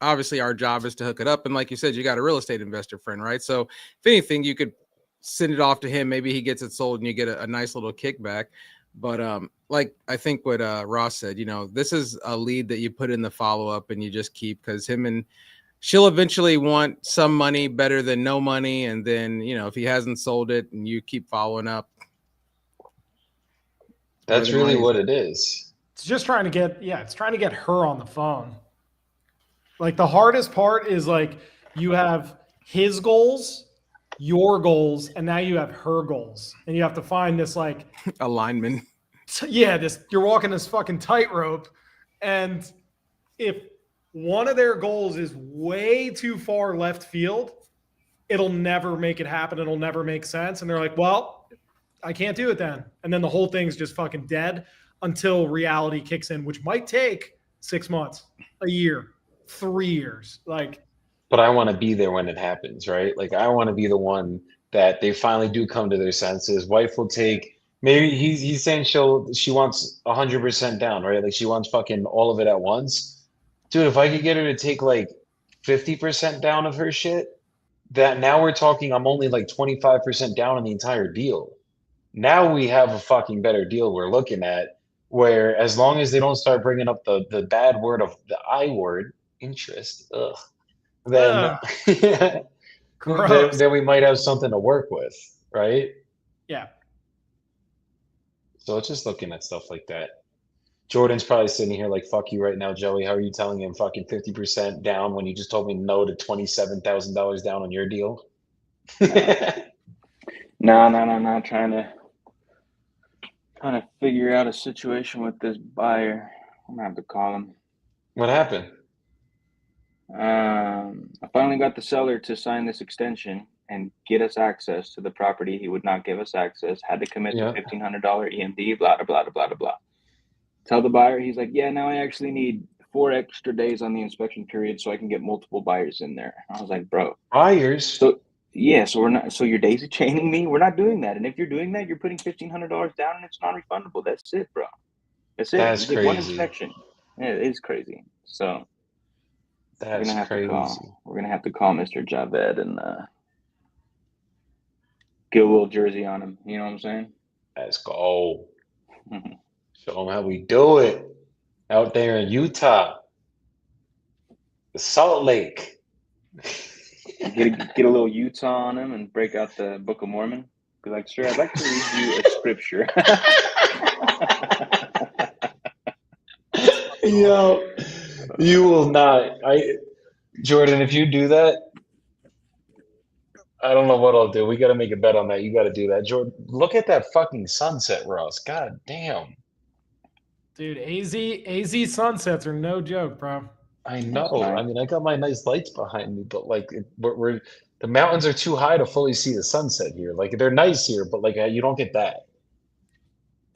obviously our job is to hook it up. And like you said, you got a real estate investor friend, right? So if anything, you could send it off to him. Maybe he gets it sold and you get a nice little kickback. But like I think what Ross said, this is a lead that you put in the follow-up and you just keep, because she'll eventually want some money better than no money. And then, if he hasn't sold it and you keep following up, where That's the really money's what at. it is. it's just trying to get, it's trying to get her on the phone. Like the hardest part is like you have his goals, your goals, and now you have her goals. And you have to find this like, Alignment. you're walking this fucking tightrope. And if one of their goals is way too far left field, it'll never make it happen. It'll never make sense. And they're like, well, I can't do it then. And then the whole thing's just fucking dead until reality kicks in, which might take 6 months, a year, 3 years. Like, But I want to be there when it happens, right? Like I want to be the one that they finally do come to their senses. Wife will take, maybe he's saying she wants 100% down, right? Like she wants fucking all of it at once. Dude, if I could get her to take like 50% down of her shit, that now we're talking, I'm only like 25% down on the entire deal. Now we have a fucking better deal we're looking at, where as long as they don't start bringing up the bad word of the I word, interest, ugh, then ugh, then, gross. then we might have something to work with, right? Yeah. So it's just looking at stuff like that. Jordan's probably sitting here like, fuck you right now, Joey. How are you telling him fucking 50% down when you just told me no to $27,000 down on your deal? No. Trying to figure out a situation with this buyer. I'm gonna have to call him. What happened? I finally got the seller to sign this extension and get us access to the property. He would not give us access. Had to commit to Yeah. $1,500 EMD. Blah blah blah blah blah. Tell the buyer. He's like, yeah. Now I actually need 4 extra days on the inspection period so I can get multiple buyers in there. I was like, bro. Buyers? So yeah. So we're not. So you're daisy chaining me. We're not doing that. And if you're doing that, you're putting $1,500 down, and it's non-refundable. That's it, bro. That's it. That's You get one crazy. inspection. Yeah, it is crazy. So That's crazy. we're gonna have to call Mr. Javed and get a little jersey on him. You know what I'm saying? Let's go. Show them how we do it out there in Utah, the Salt Lake. Get a little Utah on him and break out the Book of Mormon. Be like, sir, I'd like to read you a scripture. Yo, you will not. Jordan, if you do that, I don't know what I'll do. We got to make a bet on that. You got to do that, Jordan. Look at that fucking sunset, Ross. God damn. Dude, AZ sunsets are no joke, bro. I know. nice. I mean, I got my nice lights behind me, but like, we're the mountains are too high to fully see the sunset here. Like, they're nice here, but like, you don't get that.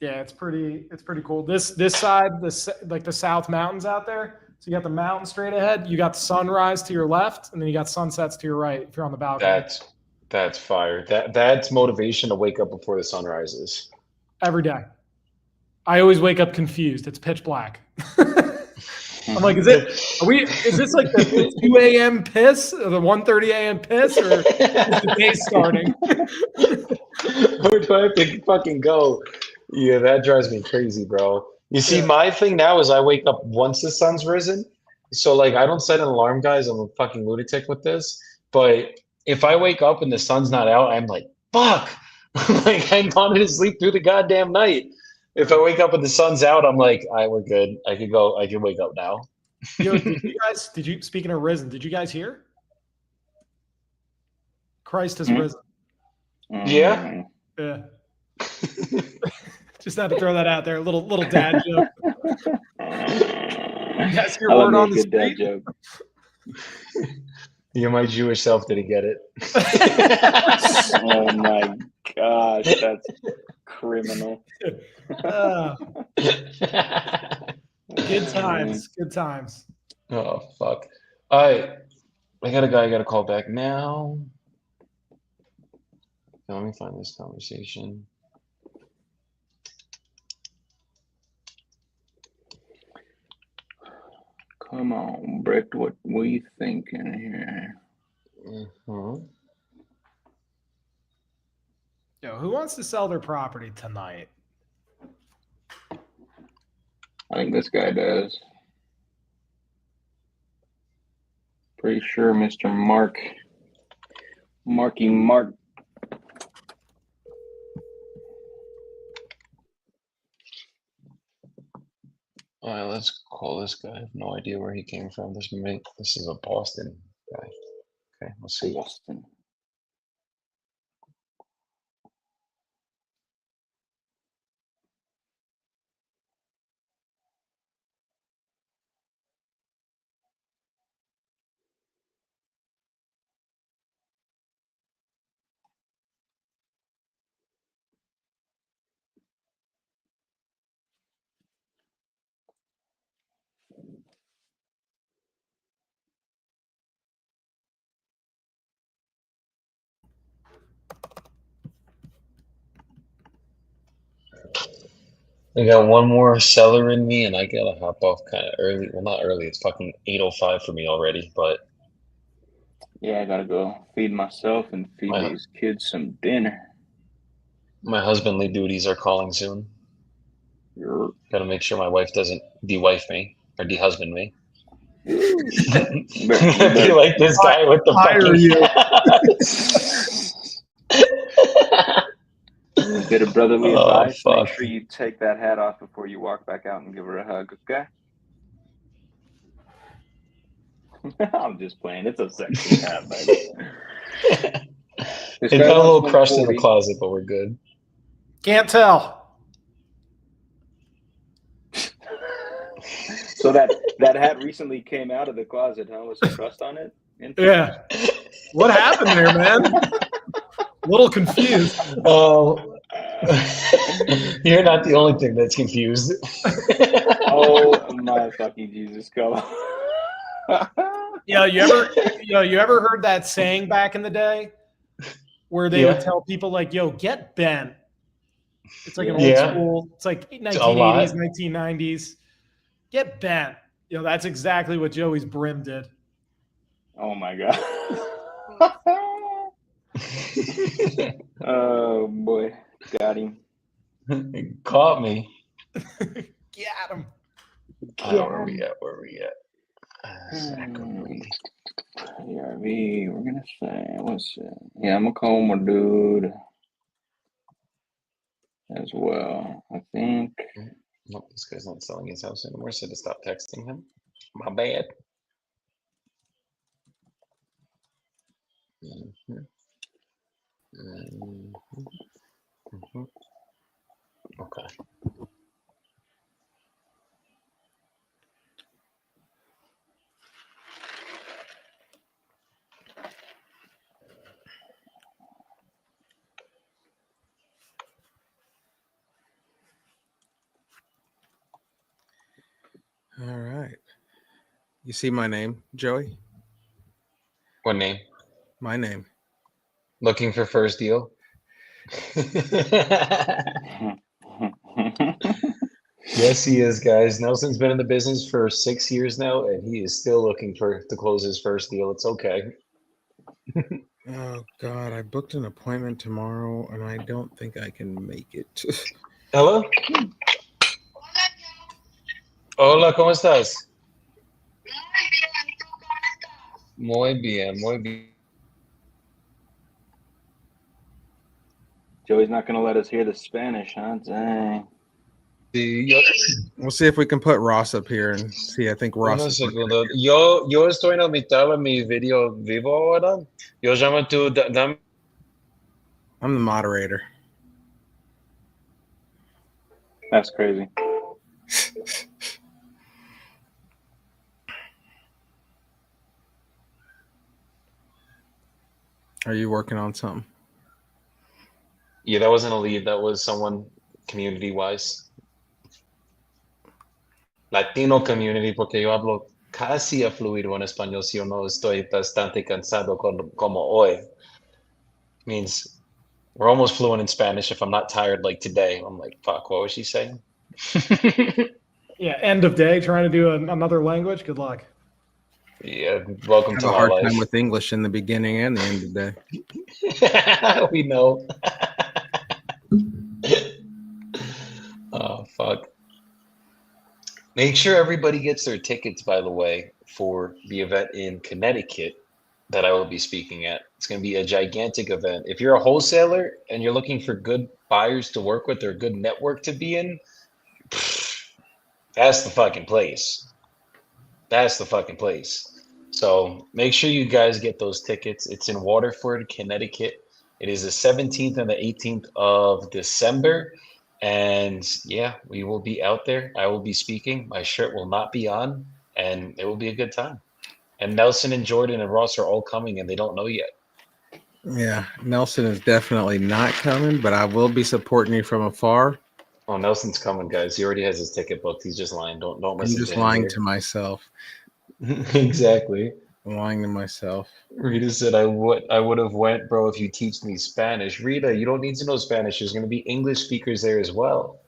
Yeah, it's pretty cool. This side, like the South Mountains out there. So you got the mountain straight ahead. You got sunrise to your left, and then you got sunsets to your right if you're on the balcony. That's fire. That's motivation to wake up before the sun rises. Every day. I always wake up confused. It's pitch black. I'm like, is this like the 2 a.m. piss or the 1:30 a.m. piss, or is the day starting? Where do I have to fucking go? Yeah, that drives me crazy, bro. You see, Yeah. my thing now is I wake up once the sun's risen. So like I don't set an alarm, guys. I'm a fucking lunatic with this. But if I wake up and the sun's not out, I'm like, fuck. Like I wanted to sleep through the goddamn night. If I wake up and the sun's out, I'm like, all right, we're good. I could go. I can wake up now. Yo, did you, speaking of risen, did you guys hear? Christ has Hmm? risen. Yeah. Yeah. Just had to throw that out there. Little dad joke. That's your I love word me a on the good dad street. joke. You, my Jewish self didn't get it. Oh my gosh, that's criminal. Good times. Good times. Oh fuck! All right, I got a guy I got to call back now. Let me find this conversation. Come on, Brick. What we thinking here? Mhm. Yo, who wants to sell their property tonight? I think this guy does. Pretty sure Mr. Marky Mark. All right, let's call this guy. I have no idea where he came from. This is a Boston guy. Okay, let's see. Boston. I got one more seller in me, and I gotta hop off kind of early. Well, not early. It's fucking 8:05 for me already. But Yeah, I gotta go feed myself and feed my these kids some dinner. my husbandly duties are calling soon. You're... Gotta make sure my wife doesn't de-wife me or de-husband me. You Be better like this guy with the Hire fucking. bit of brotherly Oh advice. Make fuck! sure you take that hat off before you walk back out and give her a hug, okay? I'm just playing. It's a sexy hat, baby. This It guy got a wants little crushed in the 140. closet, but we're good. Can't tell. So that hat recently came out of the closet, huh? With some crust on it? Yeah. What happened there, man? A little confused. Oh, you're not the only thing that's confused. Oh my fucking Jesus, go. Yeah, you ever heard that saying back in the day where they would Yeah, tell people like, "Yo, get bent." It's like an old yeah, school. It's like a 1980s, lot. 1990s. Get bent. You know, that's exactly what Joey's brim did. Oh my god. Oh boy, got him. Caught me. Get him. Where we at? Where we at? Zachary. ARV, we're gonna say, what's it? Yeah, I'm gonna call my dude as well. I think. Nope, this guy's not selling his house anymore, so to stop texting him. My bad. Mhm. Mhm. Mhm. Okay. All right. You see my name, Joey? What name? My name. Looking for first deal. Yes, he is, guys. Nelson's been in the business for 6 years now, and he is still looking to close his first deal. It's okay. Oh God, I booked an appointment tomorrow, and I don't think I can make it. Hello. Hola, ¿cómo estás? Muy bien, muy bien. Joey's not gonna let us hear the Spanish, huh? Dang. Sí, yo, We'll see if we can put Ross up here and see. I think Ross unos is looking segundos. Yo estoy en la mitad de mi video vivo ahora. Yo llamo tú, dame. I'm the moderator. That's crazy. Are you working on something? Yeah, that wasn't a lead. That was someone community-wise. Latino community, porque yo hablo casi a fluido en español, si o no estoy bastante cansado como hoy. Means we're almost fluent in Spanish if I'm not tired like today. I'm like, fuck, what was she saying? Yeah, end of day, trying to do another language. Good luck. Yeah, welcome I to have a my hard life. time with English in the beginning and the end of the day. We know. Oh, fuck. Make sure everybody gets their tickets, by the way, for the event in Connecticut that I will be speaking at. It's going to be a gigantic event. If you're a wholesaler and you're looking for good buyers to work with or a good network to be in, that's the fucking place. That's the fucking place. So make sure you guys get those tickets. It's in Waterford, Connecticut. It is the 17th and the 18th of December. And yeah, we will be out there. I will be speaking. My shirt will not be on, and it will be a good time. And Nelson and Jordan and Ross are all coming, and they don't know yet. Yeah, Nelson is definitely not coming, but I will be supporting you from afar. Oh, Nelson's coming, guys. He already has his ticket booked. He's just lying. Don't I'm listen just to him lying here. to myself. Exactly. I'm lying to myself. Rita said, I would have went, bro, if you teach me Spanish. Rita, you don't need to know Spanish. There's going to be English speakers there as well.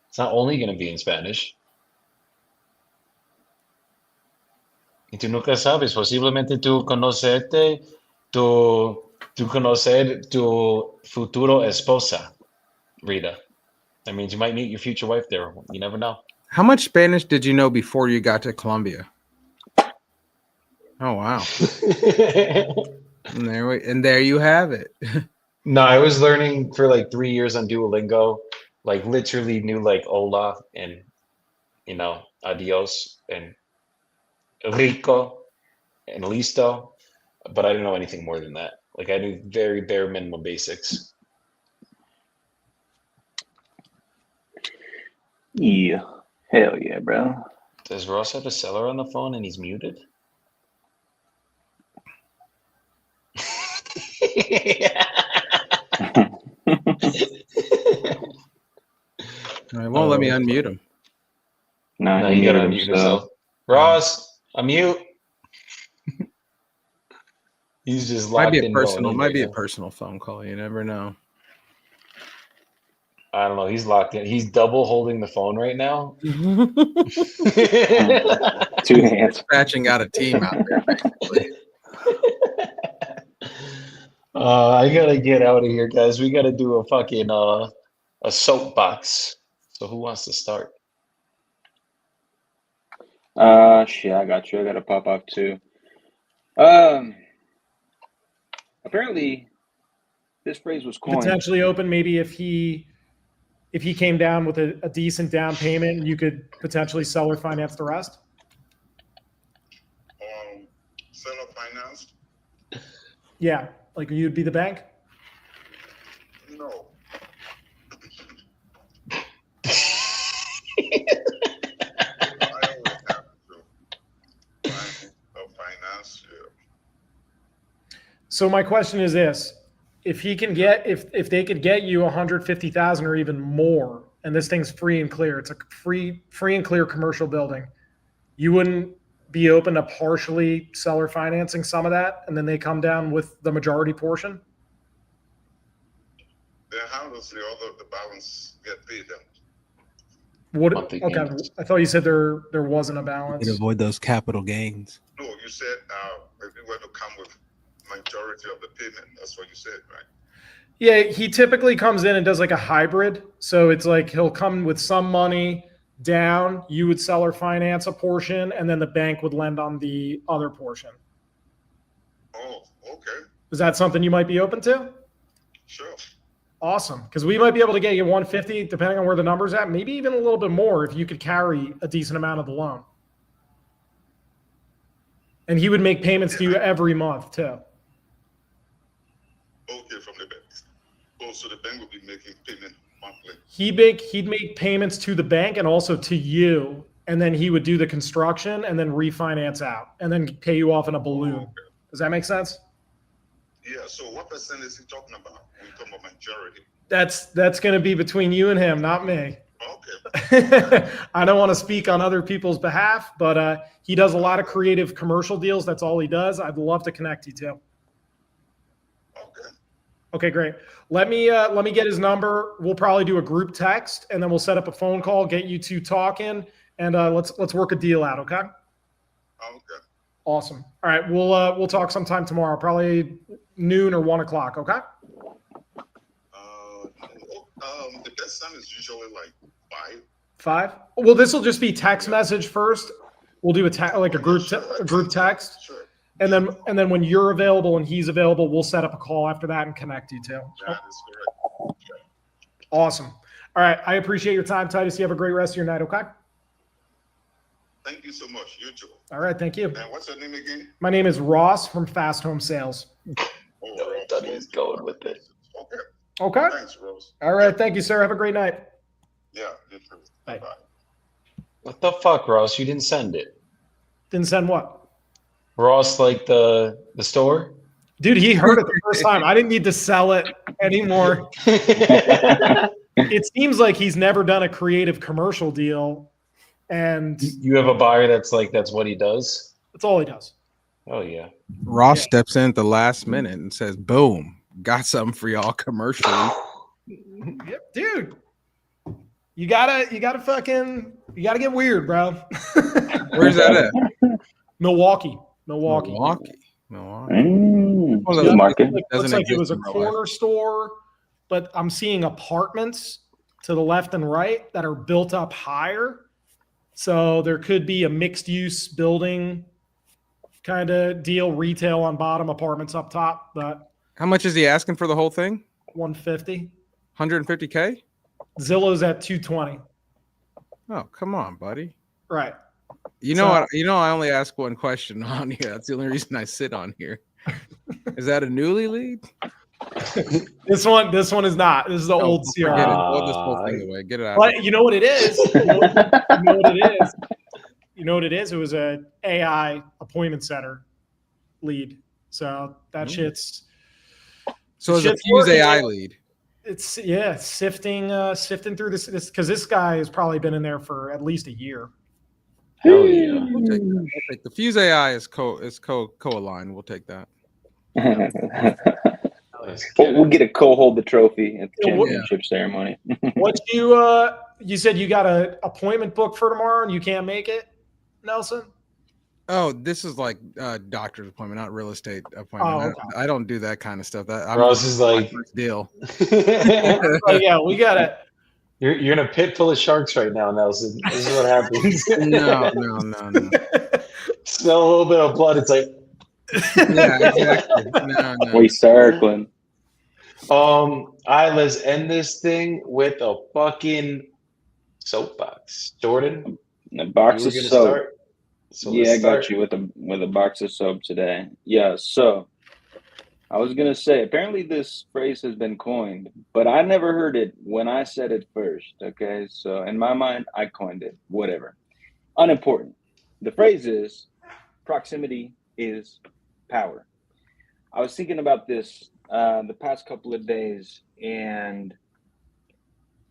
It's not only going to be in Spanish. Y tú nunca sabes, posiblemente tú conocer tu futuro esposa, Rita. That means you might meet your future wife there. You never know. How much Spanish did you know before you got to Colombia? Oh wow! And there you have it. No, I was learning for like 3 years on Duolingo. Like literally knew like hola and adios and rico and listo, but I didn't know anything more than that. Like I knew very bare minimum basics. Yeah. Hell yeah, bro. Does Ross have a seller on the phone and he's muted? It won't let me unmute him. No, You he gotta muted unmute himself. yourself. Ross, unmute. He's just locked in going in Might right be a now. personal phone call. You never know. I don't know. He's locked in. He's double holding the phone right now. 2 hands. Scratching out a team out there, basically. I gotta get out of here, guys. We gotta do a fucking a soapbox. So who wants to start? Shit, I got you. I gotta pop off too. Apparently, this phrase was coined. Potentially open, maybe if he came down with a decent down payment, you could potentially sell or finance the rest. Seller finance? Yeah, like you'd be the bank. No. I always have to find a finance. So my question is this: if he can get, if they could get you 150,000 or even more, and this thing's free and clear, it's a free and clear commercial building, you wouldn't be open to partially seller financing some of that, and then they come down with the majority portion? Then how does the balance get paid then? What? Monthly Okay, payments. I thought you said there wasn't a You balance. can avoid those capital gains. No, you said if you were to come with majority of the payment. That's what you said, right? Yeah, he typically comes in and does like a hybrid. So it's like he'll come with some money down, you would sell or finance a portion, and then the bank would lend on the other portion. Oh, okay. Is that something you might be open to? Sure. Awesome. Because we might be able to get you 150, depending on where the number's at, maybe even a little bit more if you could carry a decent amount of the loan. And he would make payments to you every month too. Okay, from the bank. Oh, so the bank will be making payment monthly. He'd make payments to the bank and also to you, and then he would do the construction and then refinance out and then pay you off in a balloon. Okay. Does that make sense? Yeah, so what percent is he talking about when you talk about majority? That's going to be between you and him, not me. Okay. I don't want to speak on other people's behalf, but he does a lot of creative commercial deals. That's all he does. I'd love to connect you to. Okay. Okay, great. Let me get his number. We'll probably do a group text, and then we'll set up a phone call, get you two talking, and let's work a deal out. Okay. Okay. Awesome. All right, we'll talk sometime tomorrow, probably noon or 1 o'clock. Okay. The best time is usually like 5. 5. Well, this will just be text message first. We'll do a group text, Sure. and then when you're available and he's available, we'll set up a call after that and connect you two. That is correct. Okay. Awesome. All right, I appreciate your time, Titus. You have a great rest of your night. Okay. Thank you so much. You too. All right, thank you. And what's your name again? My name is Ross from Fast Home Sales. Oh, That is going with it. Okay. Okay. Thanks, Rose. All right, thank you, sir. Have a great night. Yeah, you too. Bye. Bye. What the fuck, Ross? You didn't send it. Didn't send what? Ross, like the store? Dude, he heard it the first time. I didn't need to sell it anymore. It seems like he's never done a creative commercial deal, and You have a buyer that's what he does? that's all he does. Oh, yeah. Ross Yeah. steps in at the last minute and says, "Boom, got something for y'all commercially." Yep, dude. You gotta get weird, bro. Where's that at? Milwaukee. Milwaukee. Mm, Well, the that market. Looks doesn't like it exist was a in real life. corner store, but I'm seeing apartments to the left and right that are built up higher. So there could be a mixed use building kind of deal, retail on bottom, apartments up top, but How much is he asking for the whole thing? 150. 150K? Zillow's at 220. Oh, come on, buddy. Right. You know So- what? You know, I only ask one question on here. That's the only reason I sit on here. Is that a newly lead? This one is not. This is the old Forget it. CRM. Throw this whole thing away. Get it out. But you know what it is? You know what it is? You know what it is? It was a AI appointment center lead. So that shit's So it's a shit's Fuse working. AI lead. it's sifting through this because this guy has probably been in there for at least a year. Hell yeah. We'll take that. We'll take the Fuse AI is co-aligned. We'll take that. We'll get a co-hold the trophy at the Yeah, what- championship ceremony. What you said you got an appointment booked for tomorrow and you can't make it, Nelson? Oh, this is like doctor's appointment, not real estate appointment. Oh, okay. I don't do that kind of stuff. Ross is like, first deal. Oh, yeah, we got it. you're in a pit full of sharks right now, Nelson. This is what happens. No. Smell a little bit of blood. It's like, Yeah, exactly. No. We circling. all right, let's end this thing with a fucking soapbox. Jordan, A box you were of gonna soap. start? So Yeah, I let's got start. you with a box of soap today. Yeah, so I was gonna say apparently this phrase has been coined, but I never heard it when I said it first. Okay, so in my mind, I coined it. Whatever, unimportant. The phrase is proximity is power. I was thinking about this the past couple of days, and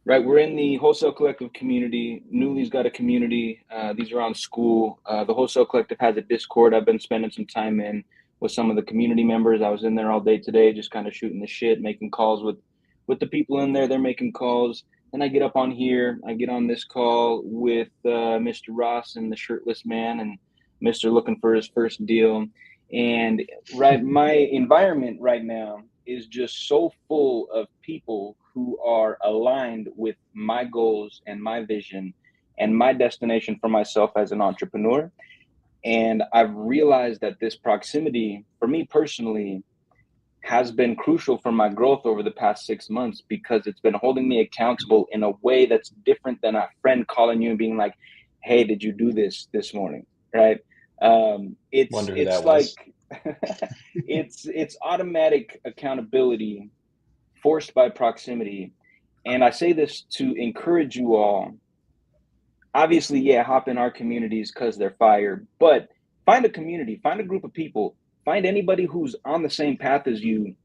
right, we're in the Wholesale Collective community. Newly's got a community. These are on school. The Wholesale Collective has a Discord. I've been spending some time in with some of the community members. I was in there all day today, just kind of shooting the shit, making calls with the people in there. They're making calls. Then I get up on here. I get on this call with Mr. Ross and the shirtless man and Mr. looking for his first deal. And right, my environment right now is just so full of people who are aligned with my goals and my vision and my destination for myself as an entrepreneur. And I've realized that this proximity, for me personally, has been crucial for my growth over the past 6 months, because it's been holding me accountable in a way that's different than a friend calling you and being like, hey, did you do this morning? Right. Wonder who It's that like was. it's automatic accountability forced by proximity. And I say this to encourage you all. Obviously, yeah, hop in our communities because they're fire, but find a community, find a group of people, find anybody who's on the same path as you,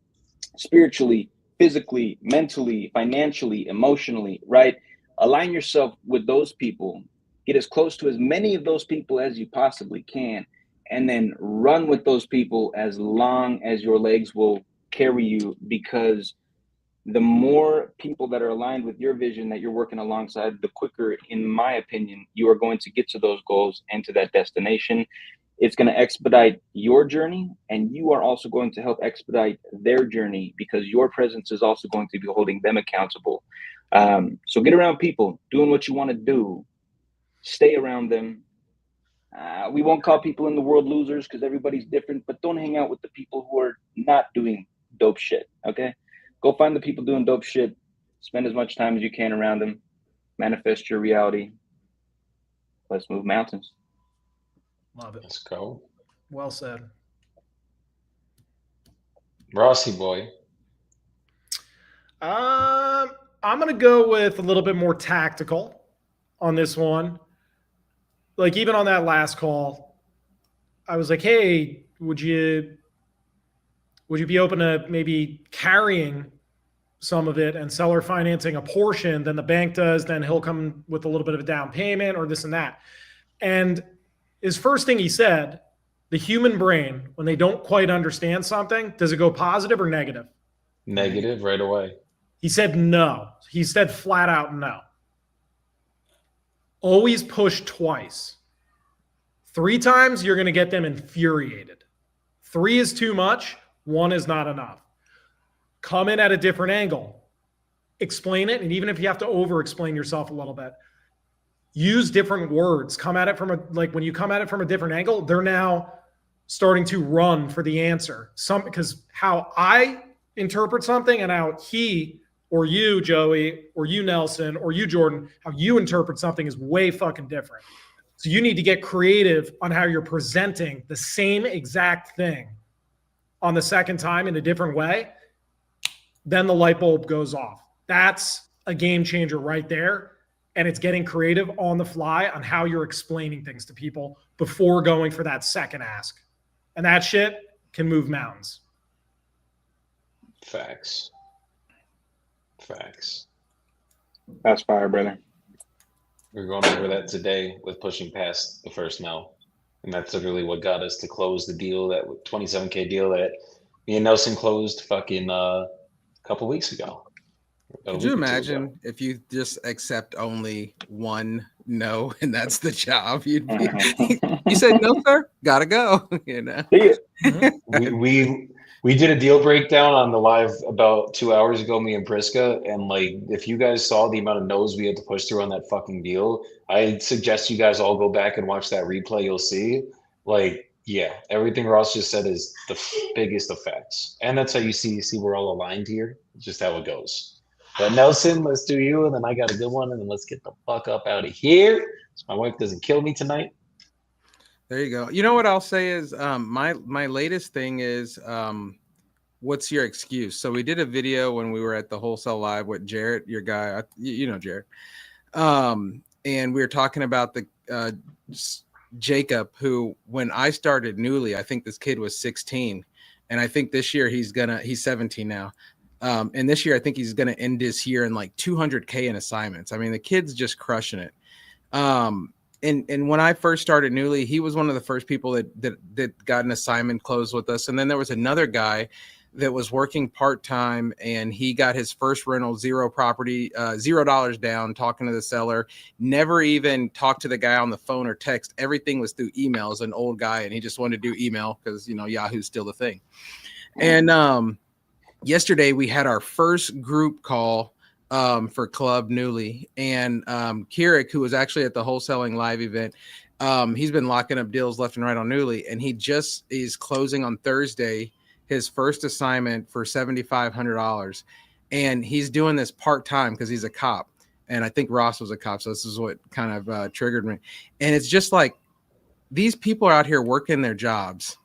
spiritually, physically, mentally, financially, emotionally, right? Align yourself with those people, get as close to as many of those people as you possibly can, and then run with those people as long as your legs will carry you, because the more people that are aligned with your vision that you're working alongside, the quicker, in my opinion, you are going to get to those goals and to that destination. It's going to expedite your journey, and you are also going to help expedite their journey, because your presence is also going to be holding them accountable. So get around people doing what you want to do, stay around them. We won't call people in the world losers because everybody's different, but don't hang out with the people who are not doing dope shit. Okay. Go find the people doing dope shit. Spend as much time as you can around them. Manifest your reality. Let's move mountains. Love it. Let's go. Well said. Rossi boy. I'm going to go with a little bit more tactical on this one. Like, even on that last call, I was like, hey, would you be open to maybe carrying some of it and seller financing a portion, then the bank does, then he'll come with a little bit of a down payment or this and that. And his first thing he said, the human brain, when they don't quite understand something, does it go positive or negative? Negative right away. He said no. He said flat out no. Always push twice. 3 times, you're going to get them infuriated. 3 is too much. 1 is not enough. Come in at a different angle. Explain it. And even if you have to over-explain yourself a little bit, use different words. Come at it from when you come at it from a different angle, they're now starting to run for the answer. Because how I interpret something and how he or you, Joey, or you, Nelson, or you, Jordan, how you interpret something is way fucking different. So you need to get creative on how you're presenting the same exact thing on the second time in a different way. Then the light bulb goes off. That's a game changer right there. And it's getting creative on the fly on how you're explaining things to people before going for that second ask. And that shit can move mountains. Facts. That's fire, brother. We're going over that today with pushing past the first no. And that's literally what got us to close the deal, that $27K deal that me and Nelson closed fucking a couple weeks ago. Could you imagine if you just accept only one no and that's the job? You'd be, you said no, sir, gotta go. You know. We did a deal breakdown on the live about 2 hours ago, me and Priska, and like if you guys saw the amount of no's we had to push through on that fucking deal, I suggest you guys all go back and watch that replay. You'll see, like, yeah, everything Ross just said is the biggest of facts, and that's how you see we're all aligned here. It's just how it goes. But Nelson, let's do you, and then I got a good one, and then let's get the fuck up out of here so my wife doesn't kill me tonight. There you go. You know what I'll say is my latest thing is what's your excuse? So we did a video when we were at the Wholesale Live with Jarrett, your guy, you know Jarrett, and we were talking about the Jacob, who when I started newly, I think this kid was 16, and I think this year he's 17 now. And this year I think he's gonna end this year in like 200K in assignments. I mean, the kid's just crushing it. And when I first started newly, he was one of the first people that got an assignment closed with us. And then there was another guy that was working part-time, and he got his first rental, $0 down, talking to the seller, never even talked to the guy on the phone or text. Everything was through emails, an old guy, and he just wanted to do email because, you know, Yahoo's still the thing. And yesterday we had our first group call for Club Newly, and Keurig, who was actually at the Wholesaling Live event, he's been locking up deals left and right on Newly, and he just is closing on Thursday his first assignment for $7,500, and he's doing this part-time because he's a cop. And I think Ross was a cop, so this is what kind of triggered me. And it's just like, these people are out here working their jobs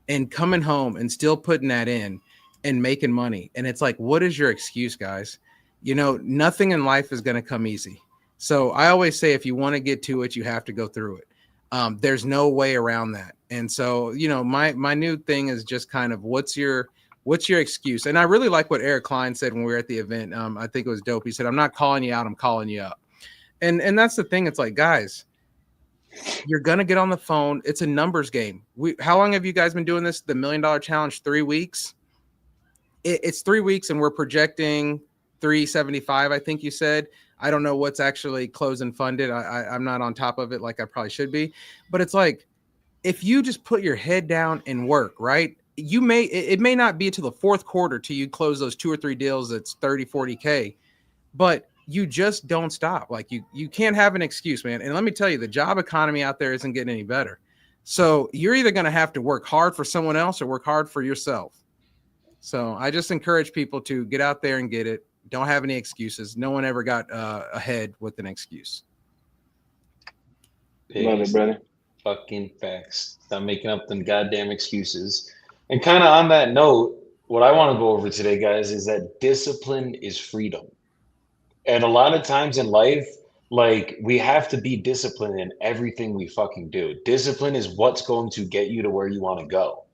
and coming home and still putting that in and making money. And it's like, what is your excuse, guys? You know, nothing in life is going to come easy. So I always say, if you want to get to it, you have to go through it. There's no way around that. And so, you know, my new thing is just kind of, what's your excuse? And I really like what Eric Klein said when we were at the event. I think it was dope. He said, I'm not calling you out, I'm calling you up. And that's the thing. It's like, guys, you're going to get on the phone. It's a numbers game. How long have you guys been doing this? The $1 Million Challenge, 3 weeks. It's 3 weeks, and we're projecting 375. I think you said. I don't know what's actually closed and funded. I'm not on top of it like I probably should be, but it's like, if you just put your head down and work, right? It may not be until the fourth quarter till you close those 2 or 3 deals that's 30, 40K, but you just don't stop. Like, you can't have an excuse, man. And let me tell you, the job economy out there isn't getting any better. So you're either going to have to work hard for someone else or work hard for yourself. So I just encourage people to get out there and get it. Don't have any excuses. No one ever got ahead with an excuse. Love it, brother. Fucking facts. Stop making up them goddamn excuses. And kind of on that note, what I want to go over today, guys, is that discipline is freedom. And a lot of times in life, like, we have to be disciplined in everything we fucking do. Discipline is what's going to get you to where you want to go.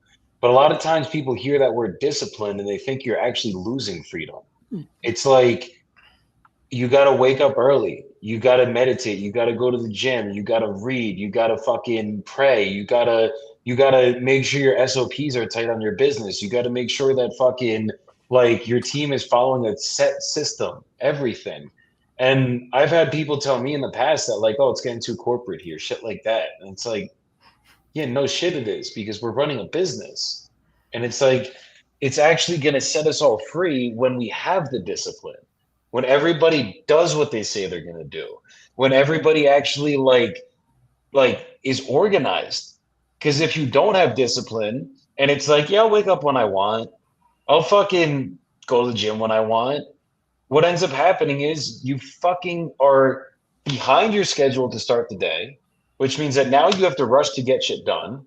But a lot of times people hear that word discipline and they think you're actually losing freedom. It's like, you got to wake up early. You got to meditate. You got to go to the gym. You got to read. You got to fucking pray. You got to make sure your SOPs are tight on your business. You got to make sure that fucking, like, your team is following a set system, everything. And I've had people tell me in the past that, like, oh, it's getting too corporate here, shit like that. And it's like, yeah, no shit it is, because we're running a business. And it's like, it's actually going to set us all free when we have the discipline, when everybody does what they say they're going to do, when everybody actually like is organized. Because if you don't have discipline and it's like, yeah, I'll wake up when I want, I'll fucking go to the gym when I want, what ends up happening is you fucking are behind your schedule to start the day, which means that now you have to rush to get shit done.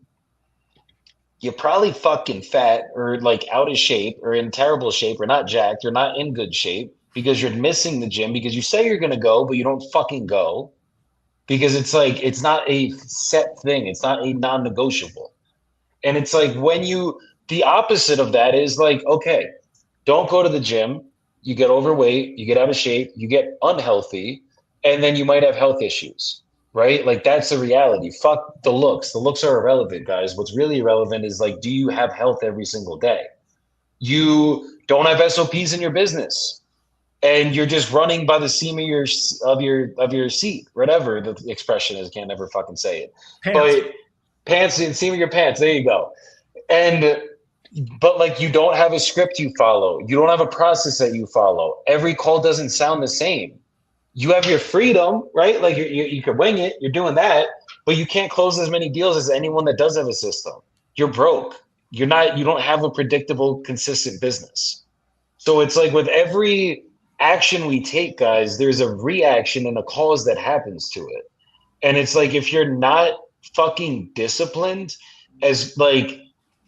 You're probably fucking fat or like out of shape or in terrible shape or not jacked or not in good shape because you're missing the gym because you say you're going to go, but you don't fucking go, because it's like, it's not a set thing. It's not a non-negotiable. And it's like, the opposite of that is like, okay, don't go to the gym. You get overweight, you get out of shape, you get unhealthy, and then you might have health issues, right? Like, that's the reality. Fuck the looks. The looks are irrelevant, guys. What's really irrelevant is, like, do you have health every single day? You don't have SOPs in your business, and you're just running by the seam of your seat, whatever the expression is. I can't never fucking say it. Pants. But pants and seam of your pants. There you go. And but like, you don't have a script you follow. You don't have a process that you follow. Every call doesn't sound the same. You have your freedom, right? Like, you can wing it. You're doing that, but you can't close as many deals as anyone that does have a system. You're broke. You don't have a predictable, consistent business. So it's like, with every action we take, guys, there's a reaction and a cause that happens to it. And it's like, if you're not fucking disciplined, as like,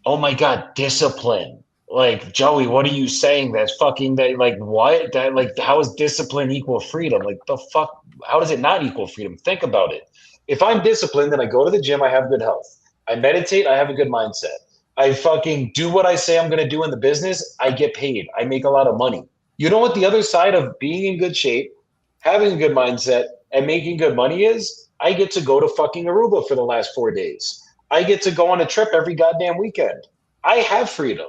oh my God, discipline. Like, Joey, what are you saying? That's fucking that, like, what? That, like, how is discipline equal freedom? Like, the fuck, how does it not equal freedom? Think about it. If I'm disciplined, then I go to the gym, I have good health. I meditate, I have a good mindset. I fucking do what I say I'm gonna do in the business, I get paid. I make a lot of money. You know what the other side of being in good shape, having a good mindset, and making good money is? I get to go to fucking Aruba for the last 4 days. I get to go on a trip every goddamn weekend. I have freedom,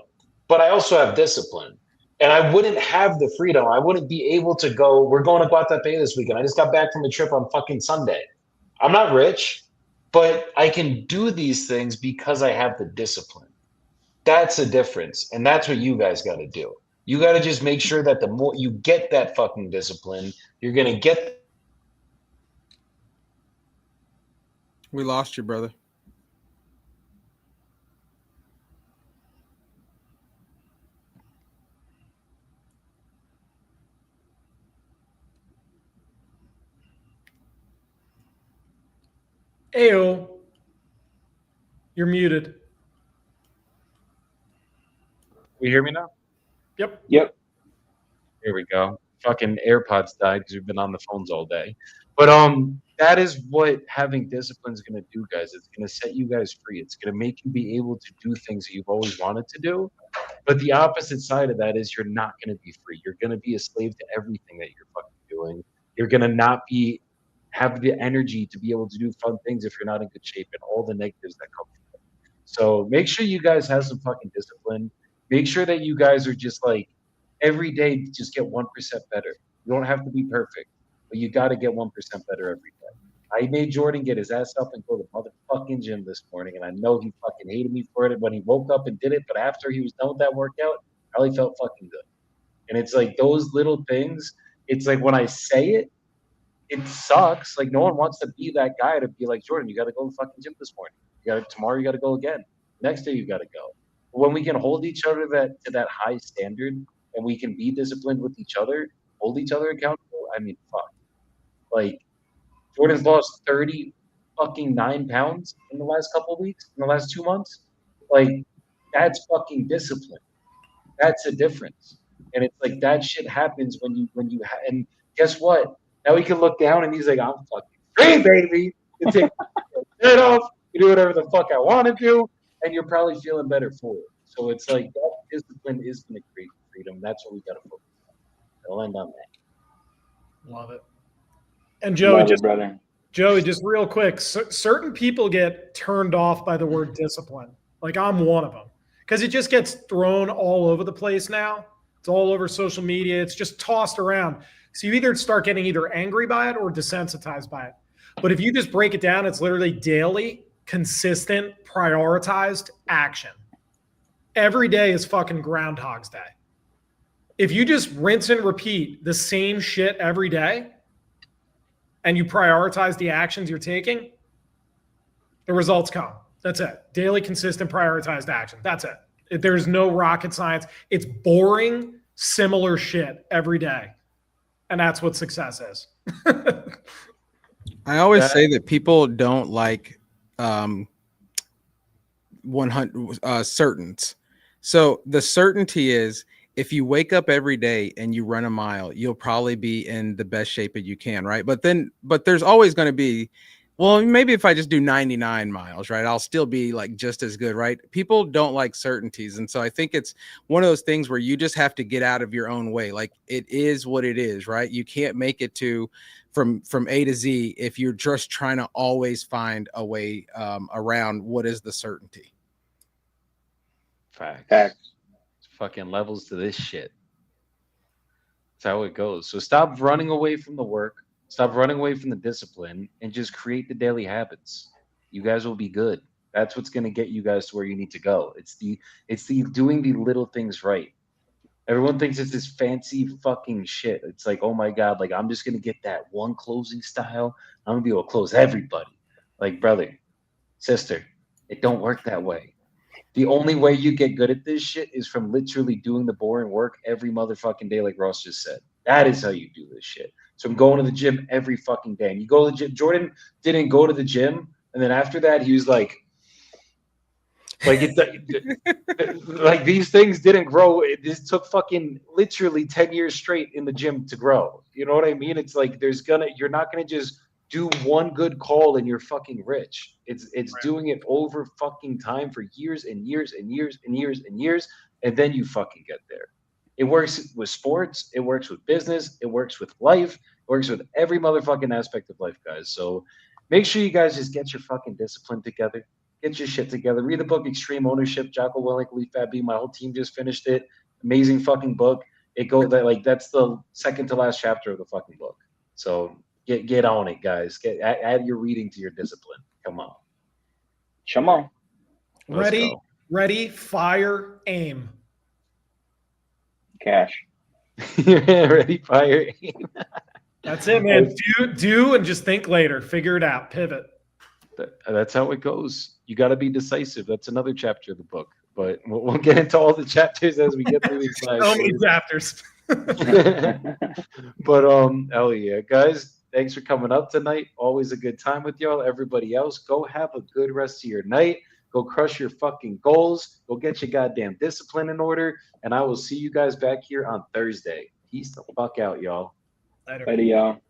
but I also have discipline. And I wouldn't have the freedom. I wouldn't be able to go. We're going to Guatapé this weekend. I just got back from a trip on fucking Sunday. I'm not rich, but I can do these things because I have the discipline. That's the difference. And that's what you guys got to do. You got to just make sure that the more you get that fucking discipline, you're going to get. We lost you, brother. Ayo. You're muted. You hear me now? Yep. Yep. Here we go. Fucking AirPods died because we've been on the phones all day. But that is what having discipline is gonna do, guys. It's gonna set you guys free. It's gonna make you be able to do things that you've always wanted to do. But the opposite side of that is you're not gonna be free. You're gonna be a slave to everything that you're fucking doing. You're gonna not be have the energy to be able to do fun things if you're not in good shape and all the negatives that come from it. So make sure you guys have some fucking discipline. Make sure that you guys are just like every day just get 1% better. You don't have to be perfect, but you got to get 1% better every day. I made Jordan get his ass up and go to the motherfucking gym this morning, and I know he fucking hated me for it when he woke up and did it, but after he was done with that workout, I probably felt fucking good. And it's like those little things, it's like when I say it, it sucks. Like no one wants to be that guy to be like, Jordan, you got to go to the fucking gym this morning. Tomorrow you got to go again. Next day you got to go. When we can hold each other to that high standard and we can be disciplined with each other, hold each other accountable. I mean, fuck. Like Jordan's lost 30 fucking 9 pounds in the last couple of weeks, in the last 2 months. Like that's fucking discipline. That's a difference. And it's like that shit happens and guess what? Now he can look down and he's like, I'm fucking free, baby. You take your head off, you do whatever the fuck I want to do, and you're probably feeling better for it. So it's like that discipline is going to create freedom. That's what we got to focus on. I'll end on that. Love it. And Joey, brother. Joey, just real quick, certain people get turned off by the word discipline. Like I'm one of them because it just gets thrown all over the place now. It's all over social media. It's just tossed around. So you either start getting either angry by it or desensitized by it. But if you just break it down, it's literally daily, consistent, prioritized action. Every day is fucking Groundhog's Day. If you just rinse and repeat the same shit every day and you prioritize the actions you're taking, the results come. That's it. Daily, consistent, prioritized action. That's it. There's no rocket science. It's boring, similar shit every day. And that's what success is. I always say that people don't like 100 certains. So the certainty is if you wake up every day and you run a mile, you'll probably be in the best shape that you can, right? But there's always going to be, well, maybe if I just do 99 miles, right, I'll still be like just as good, right? People don't like certainties. And so I think it's one of those things where you just have to get out of your own way. Like it is what it is, right? You can't make it to from A to Z if you're just trying to always find a way around what is the certainty. Facts. Fucking levels to this shit. That's how it goes. So stop running away from the work. Stop running away from the discipline and just create the daily habits. You guys will be good. That's what's going to get you guys to where you need to go. It's the doing the little things right. Everyone thinks it's this fancy fucking shit. It's like, oh my God, like I'm just going to get that one closing style. I'm going to be able to close everybody. Like, brother, sister, it don't work that way. The only way you get good at this shit is from literally doing the boring work every motherfucking day, like Ross just said. That is how you do this shit. So I'm going to the gym every fucking day. And you go to the gym. Jordan didn't go to the gym. And then after that, he was like like these things didn't grow. This took fucking literally 10 years straight in the gym to grow. You know what I mean? It's like you're not going to just do one good call and you're fucking rich. It's right. Doing it over fucking time for years and years and years and years and years. And then you fucking get there. It works with sports. It works with business. It works with life. It works with every motherfucking aspect of life, guys. So make sure you guys just get your fucking discipline together. Get your shit together. Read the book Extreme Ownership. Jocko Willink, Lee Fabby. My whole team just finished it. Amazing fucking book. That's the second to last chapter of the fucking book. So get on it, guys. Add your reading to your discipline. Come on. Come on. Ready, fire, aim. Cash. Ready, fire, aim. That's it, man. Do and just think later. Figure it out. Pivot. That's how it goes. You got to be decisive. That's another chapter of the book. But we'll get into all the chapters as we get through these slides. So many chapters. But hell yeah, guys. Thanks for coming up tonight. Always a good time with y'all. Everybody else, go have a good rest of your night. Go crush your fucking goals. Go get your goddamn discipline in order. And I will see you guys back here on Thursday. Peace the fuck out, y'all. Later. Later, y'all.